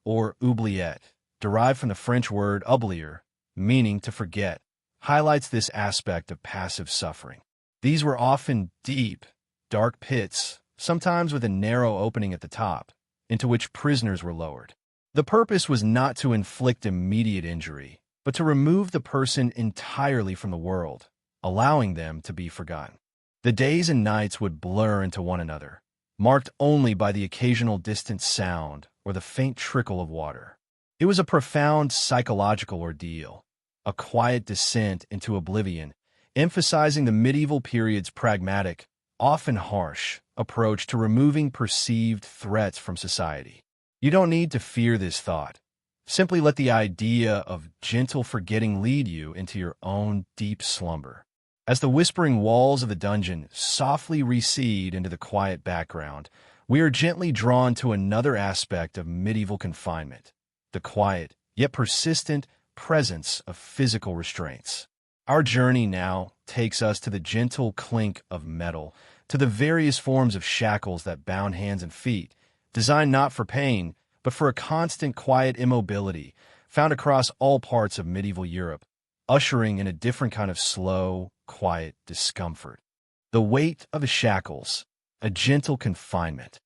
or oubliette, derived from the French word oublier, meaning to forget, highlights this aspect of passive suffering. These were often deep, dark pits, sometimes with a narrow opening at the top, into which prisoners were lowered. The purpose was not to inflict immediate injury, but to remove the person entirely from the world, allowing them to be forgotten. The days and nights would blur into one another, marked only by the occasional distant sound or the faint trickle of water. It was a profound psychological ordeal, a quiet descent into oblivion, emphasizing the medieval period's pragmatic, often harsh, approach to removing perceived threats from society. You don't need to fear this thought. Simply let the idea of gentle forgetting lead you into your own deep slumber. As the whispering walls of the dungeon softly recede into the quiet background, we are gently drawn to another aspect of medieval confinement, the quiet, yet persistent, presence of physical restraints. Our journey now takes us to the gentle clink of metal, to the various forms of shackles that bound hands and feet, designed not for pain, but for a constant quiet immobility found across all parts of medieval Europe, ushering in a different kind of slow, quiet discomfort. The weight of the shackles, a gentle confinement.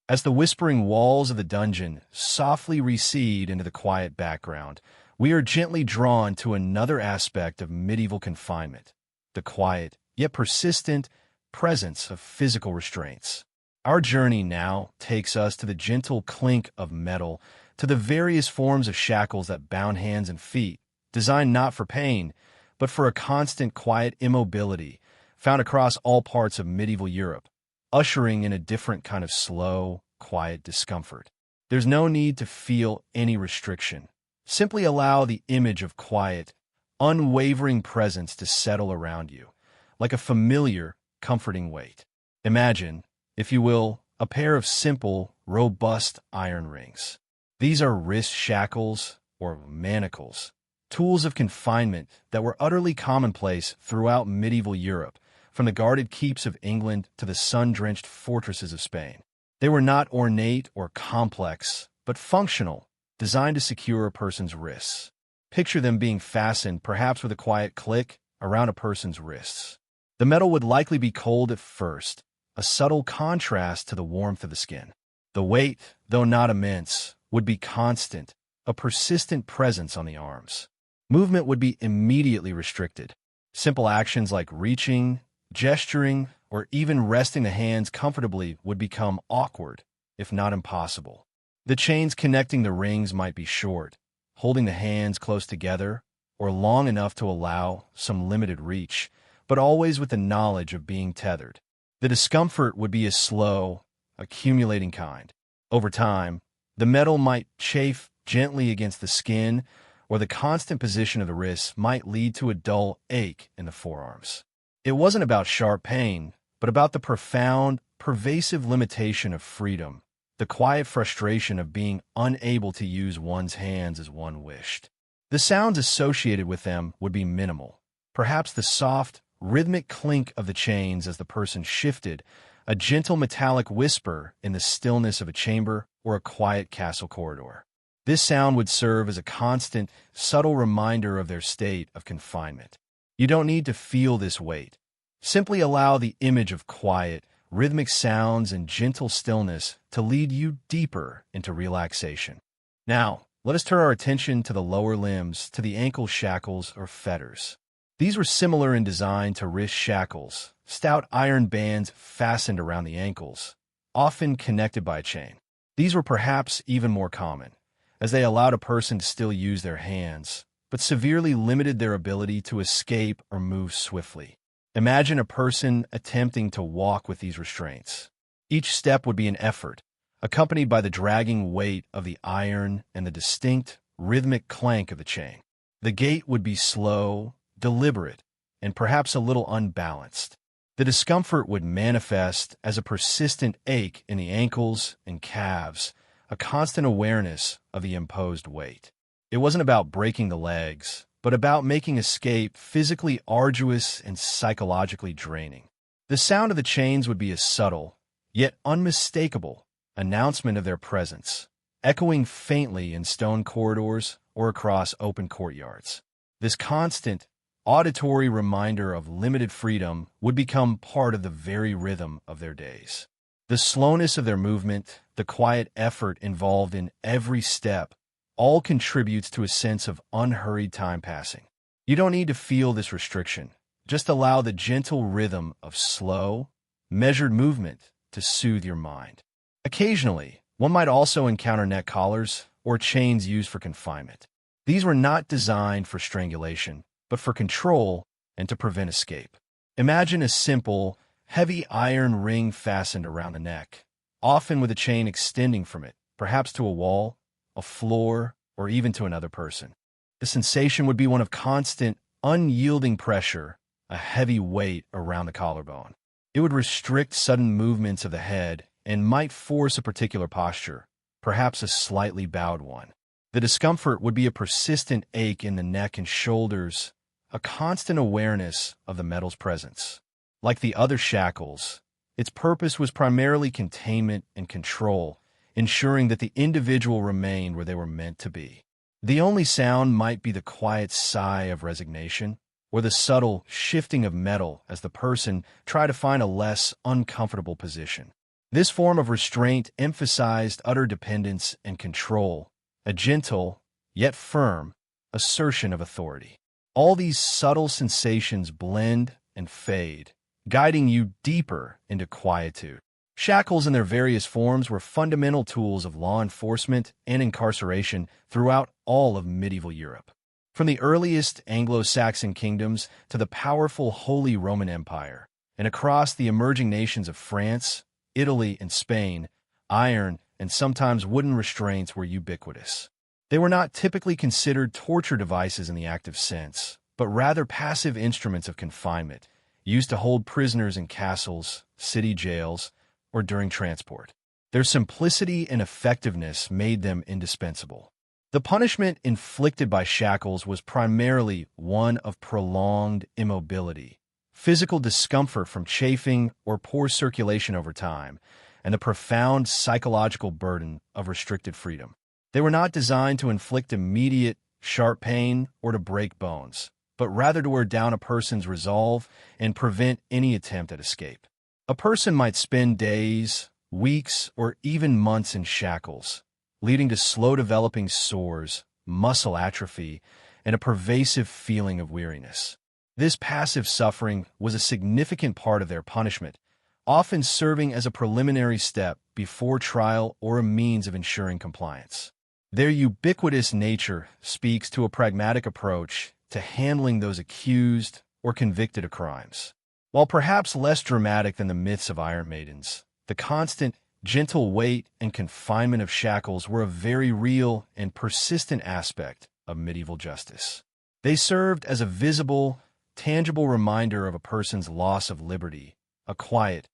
As the whispering walls of the dungeon softly recede into the quiet background, we are gently drawn to another aspect of medieval confinement, the quiet, yet persistent, presence of physical restraints. Our journey now takes us to the gentle clink of metal, to the various forms of shackles that bound hands and feet, designed not for pain, but for a constant quiet immobility found across all parts of medieval Europe, ushering in a different kind of slow, quiet discomfort. There's no need to feel any restriction. Simply allow the image of quiet, unwavering presence to settle around you, like a familiar, comforting weight. Imagine, if you will, a pair of simple, robust iron rings. These are wrist shackles, or manacles, tools of confinement that were utterly commonplace throughout medieval Europe, from the guarded keeps of England to the sun-drenched fortresses of Spain. They were not ornate or complex, but functional, designed to secure a person's wrists. Picture them being fastened, perhaps with a quiet click, around a person's wrists. The metal would likely be cold at first, a subtle contrast to the warmth of the skin. The weight, though not immense, would be constant, a persistent presence on the arms. Movement would be immediately restricted. Simple actions like reaching, gesturing, or even resting the hands comfortably would become awkward, if not impossible. The chains connecting the rings might be short, holding the hands close together, or long enough to allow some limited reach, but always with the knowledge of being tethered. The discomfort would be a slow, accumulating kind. Over time, the metal might chafe gently against the skin, or the constant position of the wrists might lead to a dull ache in the forearms. It wasn't about sharp pain, but about the profound, pervasive limitation of freedom, the quiet frustration of being unable to use one's hands as one wished. The sounds associated with them would be minimal. Perhaps the soft, rhythmic clink of the chains as the person shifted, a gentle metallic whisper in the stillness of a chamber or a quiet castle corridor. This sound would serve as a constant, subtle reminder of their state of confinement. You don't need to feel this weight. Simply allow the image of quiet, rhythmic sounds and gentle stillness to lead you deeper into relaxation. Now, let us turn our attention to the lower limbs, to the ankle shackles or fetters. These were similar in design to wrist shackles, stout iron bands fastened around the ankles, often connected by a chain. These were perhaps even more common, as they allowed a person to still use their hands, but severely limited their ability to escape or move swiftly. Imagine a person attempting to walk with these restraints. Each step would be an effort, accompanied by the dragging weight of the iron and the distinct, rhythmic clank of the chain. The gait would be slow, deliberate, and perhaps a little unbalanced. The discomfort would manifest as a persistent ache in the ankles and calves, a constant awareness of the imposed weight. It wasn't about breaking the legs, but about making escape physically arduous and psychologically draining. The sound of the chains would be a subtle, yet unmistakable, announcement of their presence, echoing faintly in stone corridors or across open courtyards. This constant, auditory reminder of limited freedom would become part of the very rhythm of their days. The slowness of their movement, the quiet effort involved in every step, all contributes to a sense of unhurried time passing. You don't need to feel this restriction. Just allow the gentle rhythm of slow, measured movement to soothe your mind. Occasionally, one might also encounter neck collars or chains used for confinement. These were not designed for strangulation, but for control and to prevent escape. Imagine a simple, heavy iron ring fastened around the neck, often with a chain extending from it, perhaps to a wall, a floor, or even to another person. The sensation would be one of constant, unyielding pressure, a heavy weight around the collarbone. It would restrict sudden movements of the head and might force a particular posture, perhaps a slightly bowed one. The discomfort would be a persistent ache in the neck and shoulders, a constant awareness of the metal's presence. Like the other shackles, its purpose was primarily containment and control, ensuring that the individual remained where they were meant to be. The only sound might be the quiet sigh of resignation, or the subtle shifting of metal as the person tried to find a less uncomfortable position. This form of restraint emphasized utter dependence and control, a gentle, yet firm, assertion of authority. All these subtle sensations blend and fade, guiding you deeper into quietude. Shackles in their various forms were fundamental tools of law enforcement and incarceration throughout all of medieval Europe. From the earliest Anglo-Saxon kingdoms to the powerful Holy Roman Empire, and across the emerging nations of France, Italy, and Spain, iron and sometimes wooden restraints were ubiquitous. They were not typically considered torture devices in the active sense, but rather passive instruments of confinement, used to hold prisoners in castles, city jails, or during transport. Their simplicity and effectiveness made them indispensable. The punishment inflicted by shackles was primarily one of prolonged immobility, physical discomfort from chafing or poor circulation over time, and the profound psychological burden of restricted freedom. They were not designed to inflict immediate, sharp pain or to break bones, but rather to wear down a person's resolve and prevent any attempt at escape. A person might spend days, weeks, or even months in shackles, leading to slow-developing sores, muscle atrophy, and a pervasive feeling of weariness. This passive suffering was a significant part of their punishment, often serving as a preliminary step before trial or a means of ensuring compliance. Their ubiquitous nature speaks to a pragmatic approach to handling those accused or convicted of crimes. While perhaps less dramatic than the myths of Iron Maidens, the constant, gentle weight and confinement of shackles were a very real and persistent aspect of medieval justice. They served as a visible, tangible reminder of a person's loss of liberty, a quiet,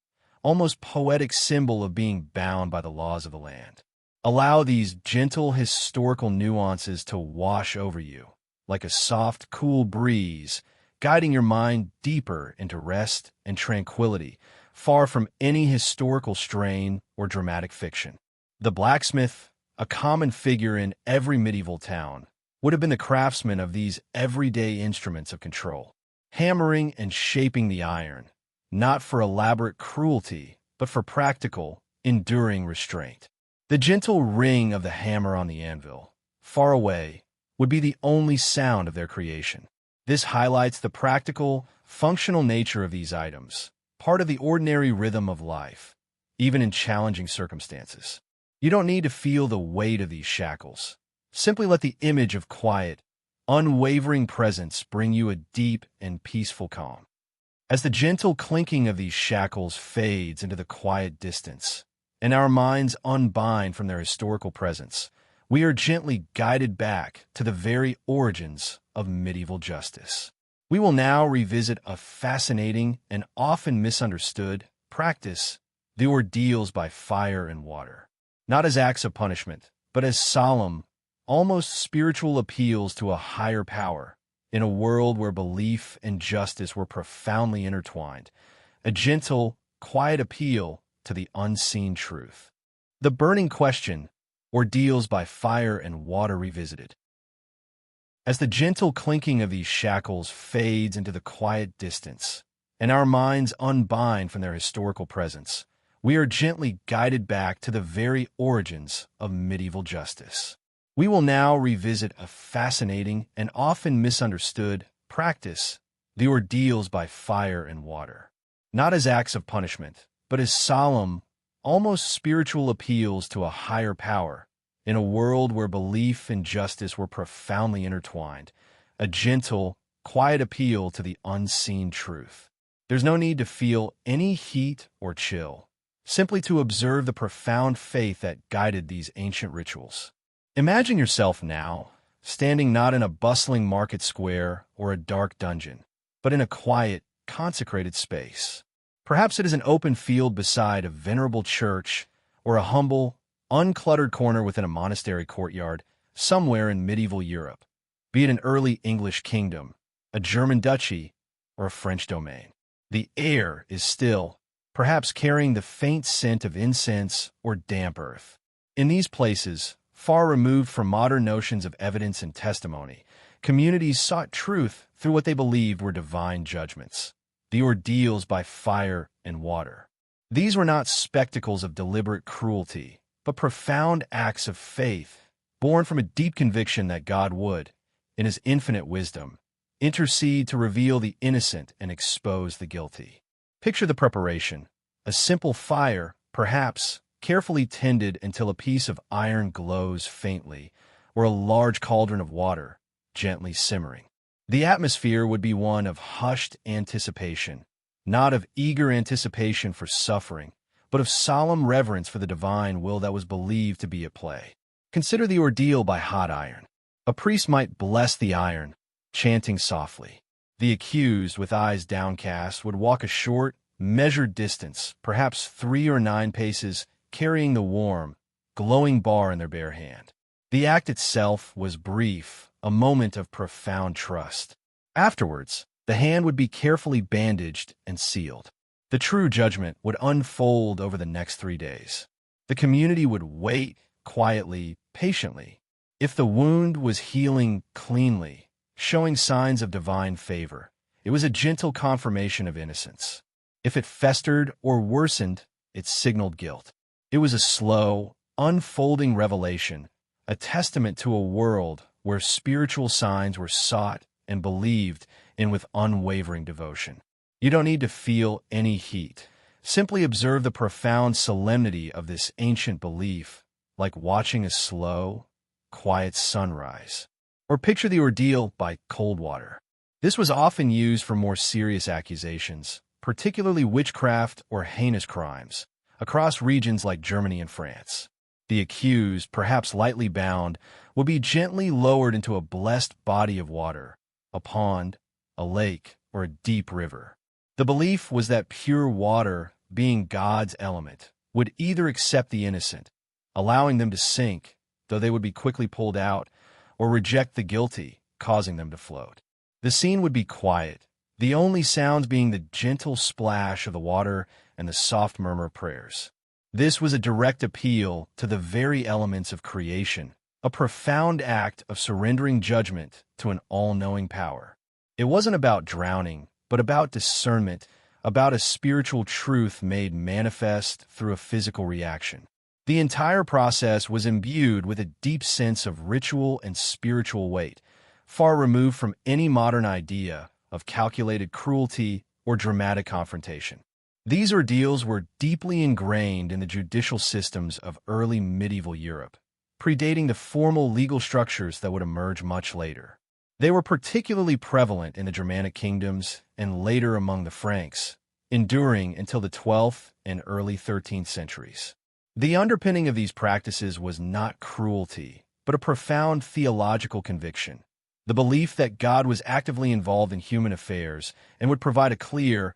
almost poetic symbol of being bound by the laws of the land. Allow these gentle historical nuances to wash over you, like a soft, cool breeze, guiding your mind deeper into rest and tranquility, far from any historical strain or dramatic fiction. The blacksmith, a common figure in every medieval town, would have been the craftsman of these everyday instruments of control, hammering and shaping the iron, not for elaborate cruelty, but for practical, enduring restraint. The gentle ring of the hammer on the anvil, far away, would be the only sound of their creation. This highlights the practical, functional nature of these items, part of the ordinary rhythm of life, even in challenging circumstances. You don't need to feel the weight of these shackles. Simply let the image of quiet, unwavering presence bring you a deep and peaceful calm. As the gentle clinking of these shackles fades into the quiet distance, and our minds unbind from their historical presence, we are gently guided back to the very origins of medieval justice. We will now revisit a fascinating and often misunderstood practice, the ordeals by fire and water. Not as acts of punishment, but as solemn, almost spiritual appeals to a higher power, in a world where belief and justice were profoundly intertwined, a gentle, quiet appeal to the unseen truth. The burning question, ordeals by fire and water revisited. As the gentle clinking of these shackles fades into the quiet distance, and our minds unbind from their historical presence, we are gently guided back to the very origins of medieval justice. We will now revisit a fascinating and often misunderstood practice, the ordeals by fire and water. Not as acts of punishment, but as solemn, almost spiritual appeals to a higher power, in a world where belief and justice were profoundly intertwined, a gentle, quiet appeal to the unseen truth. There's no need to feel any heat or chill, simply to observe the profound faith that guided these ancient rituals. Imagine yourself now, standing not in a bustling market square or a dark dungeon, but in a quiet, consecrated space. Perhaps it is an open field beside a venerable church or a humble, uncluttered corner within a monastery courtyard somewhere in medieval Europe, be it an early English kingdom, a German duchy, or a French domain. The air is still, perhaps carrying the faint scent of incense or damp earth. In these places, far removed from modern notions of evidence and testimony, communities sought truth through what they believed were divine judgments, the ordeals by fire and water. These were not spectacles of deliberate cruelty, but profound acts of faith, born from a deep conviction that God would, in his infinite wisdom, intercede to reveal the innocent and expose the guilty. Picture the preparation: a simple fire, perhaps, carefully tended until a piece of iron glows faintly, or a large cauldron of water, gently simmering. The atmosphere would be one of hushed anticipation, not of eager anticipation for suffering, but of solemn reverence for the divine will that was believed to be at play. Consider the ordeal by hot iron. A priest might bless the iron, chanting softly. The accused, with eyes downcast, would walk a short, measured distance, perhaps 3 or 9 paces, carrying the warm, glowing bar in their bare hand. The act itself was brief, a moment of profound trust. Afterwards, the hand would be carefully bandaged and sealed. The true judgment would unfold over the next 3 days. The community would wait quietly, patiently. If the wound was healing cleanly, showing signs of divine favor, it was a gentle confirmation of innocence. If it festered or worsened, it signaled guilt. It was a slow, unfolding revelation, a testament to a world where spiritual signs were sought and believed in with unwavering devotion. You don't need to feel any heat. Simply observe the profound solemnity of this ancient belief, like watching a slow, quiet sunrise. Or picture the ordeal by cold water. This was often used for more serious accusations, particularly witchcraft or heinous crimes, across regions like Germany and France. The accused, perhaps lightly bound, would be gently lowered into a blessed body of water, a pond, a lake, or a deep river. The belief was that pure water, being God's element, would either accept the innocent, allowing them to sink, though they would be quickly pulled out, or reject the guilty, causing them to float. The scene would be quiet, the only sounds being the gentle splash of the water and the soft murmur of prayers. This was a direct appeal to the very elements of creation, a profound act of surrendering judgment to an all-knowing power. It wasn't about drowning, but about discernment, about a spiritual truth made manifest through a physical reaction. The entire process was imbued with a deep sense of ritual and spiritual weight, far removed from any modern idea of calculated cruelty or dramatic confrontation. These ordeals were deeply ingrained in the judicial systems of early medieval Europe, predating the formal legal structures that would emerge much later. They were particularly prevalent in the Germanic kingdoms and later among the Franks, enduring until the 12th and early 13th centuries. The underpinning of these practices was not cruelty, but a profound theological conviction, the belief that God was actively involved in human affairs and would provide a clear,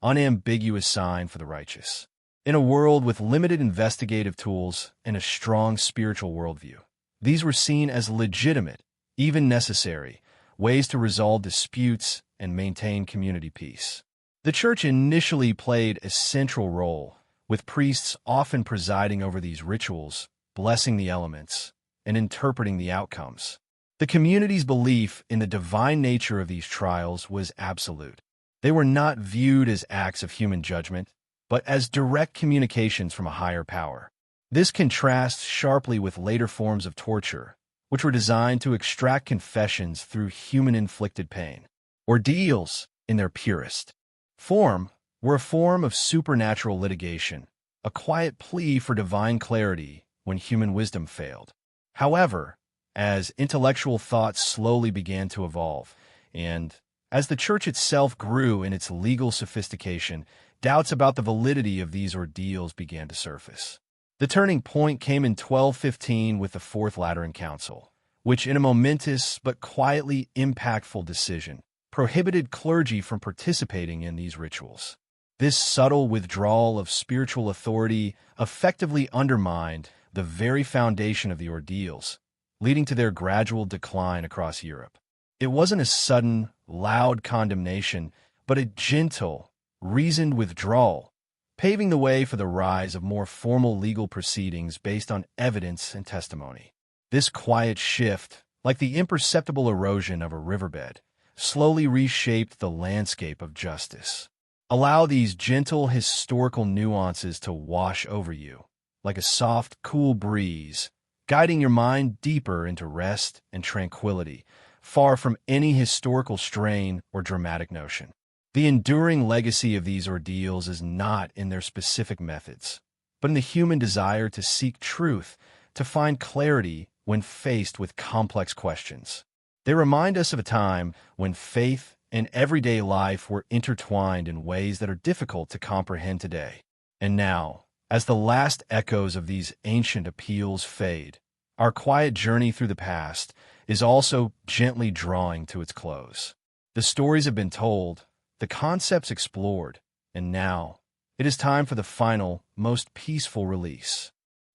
unambiguous sign for the righteous. In a world with limited investigative tools and a strong spiritual worldview, these were seen as legitimate, even necessary, ways to resolve disputes and maintain community peace. The Church initially played a central role, with priests often presiding over these rituals, blessing the elements, and interpreting the outcomes. The community's belief in the divine nature of these trials was absolute. They were not viewed as acts of human judgment, but as direct communications from a higher power. This contrasts sharply with later forms of torture, which were designed to extract confessions through human-inflicted pain. Ordeals, in their purest form, were a form of supernatural litigation, a quiet plea for divine clarity when human wisdom failed. However, as intellectual thought slowly began to evolve, and as the Church itself grew in its legal sophistication, doubts about the validity of these ordeals began to surface. The turning point came in 1215 with the Fourth Lateran Council, which, in a momentous but quietly impactful decision, prohibited clergy from participating in these rituals. This subtle withdrawal of spiritual authority effectively undermined the very foundation of the ordeals, leading to their gradual decline across Europe. It wasn't a sudden, loud condemnation, but a gentle, reasoned withdrawal, paving the way for the rise of more formal legal proceedings based on evidence and testimony. This quiet shift, like the imperceptible erosion of a riverbed, slowly reshaped the landscape of justice. Allow these gentle historical nuances to wash over you, like a soft, cool breeze, guiding your mind deeper into rest and tranquility, far from any historical strain or dramatic notion. The enduring legacy of these ordeals is not in their specific methods, but in the human desire to seek truth, to find clarity when faced with complex questions. They remind us of a time when faith and everyday life were intertwined in ways that are difficult to comprehend today. And now, as the last echoes of these ancient appeals fade, our quiet journey through the past is also gently drawing to its close. The stories have been told, the concepts explored, and now it is time for the final, most peaceful release.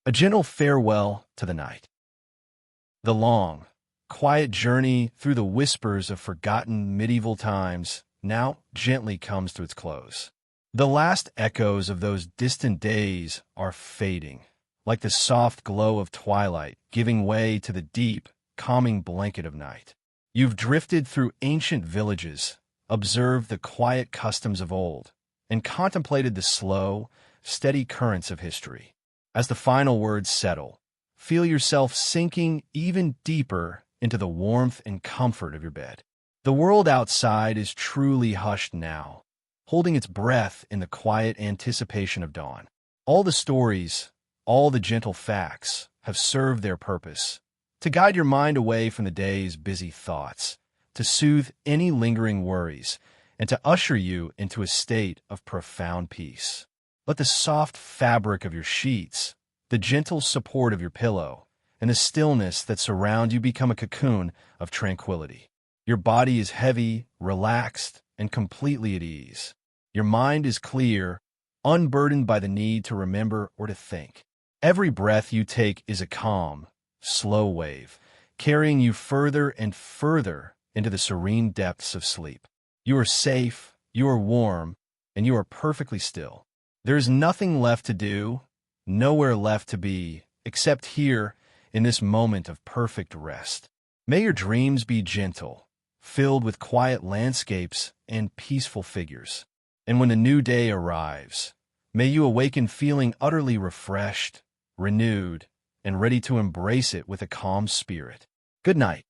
A gentle farewell to the night. The long, quiet journey through the whispers of forgotten medieval times now gently comes to its close. The last echoes of those distant days are fading, like the soft glow of twilight giving way to the deep, calming blanket of night. You've drifted through ancient villages, observed the quiet customs of old, and contemplated the slow, steady currents of history. As the final words settle, feel yourself sinking even deeper into the warmth and comfort of your bed. The world outside is truly hushed now, holding its breath in the quiet anticipation of dawn. All the stories, all the gentle facts have served their purpose, to guide your mind away from the day's busy thoughts, to soothe any lingering worries, and to usher you into a state of profound peace. Let the soft fabric of your sheets, the gentle support of your pillow, and the stillness that surround you become a cocoon of tranquility. Your body is heavy, relaxed, and completely at ease. Your mind is clear, unburdened by the need to remember or to think. Every breath you take is a calm, slow wave, carrying you further and further into the serene depths of sleep. You are safe, you are warm, and you are perfectly still. There is nothing left to do, nowhere left to be, except here in this moment of perfect rest. May your dreams be gentle, filled with quiet landscapes and peaceful figures. And when a new day arrives, may you awaken feeling utterly refreshed, renewed, and ready to embrace it with a calm spirit. Good night.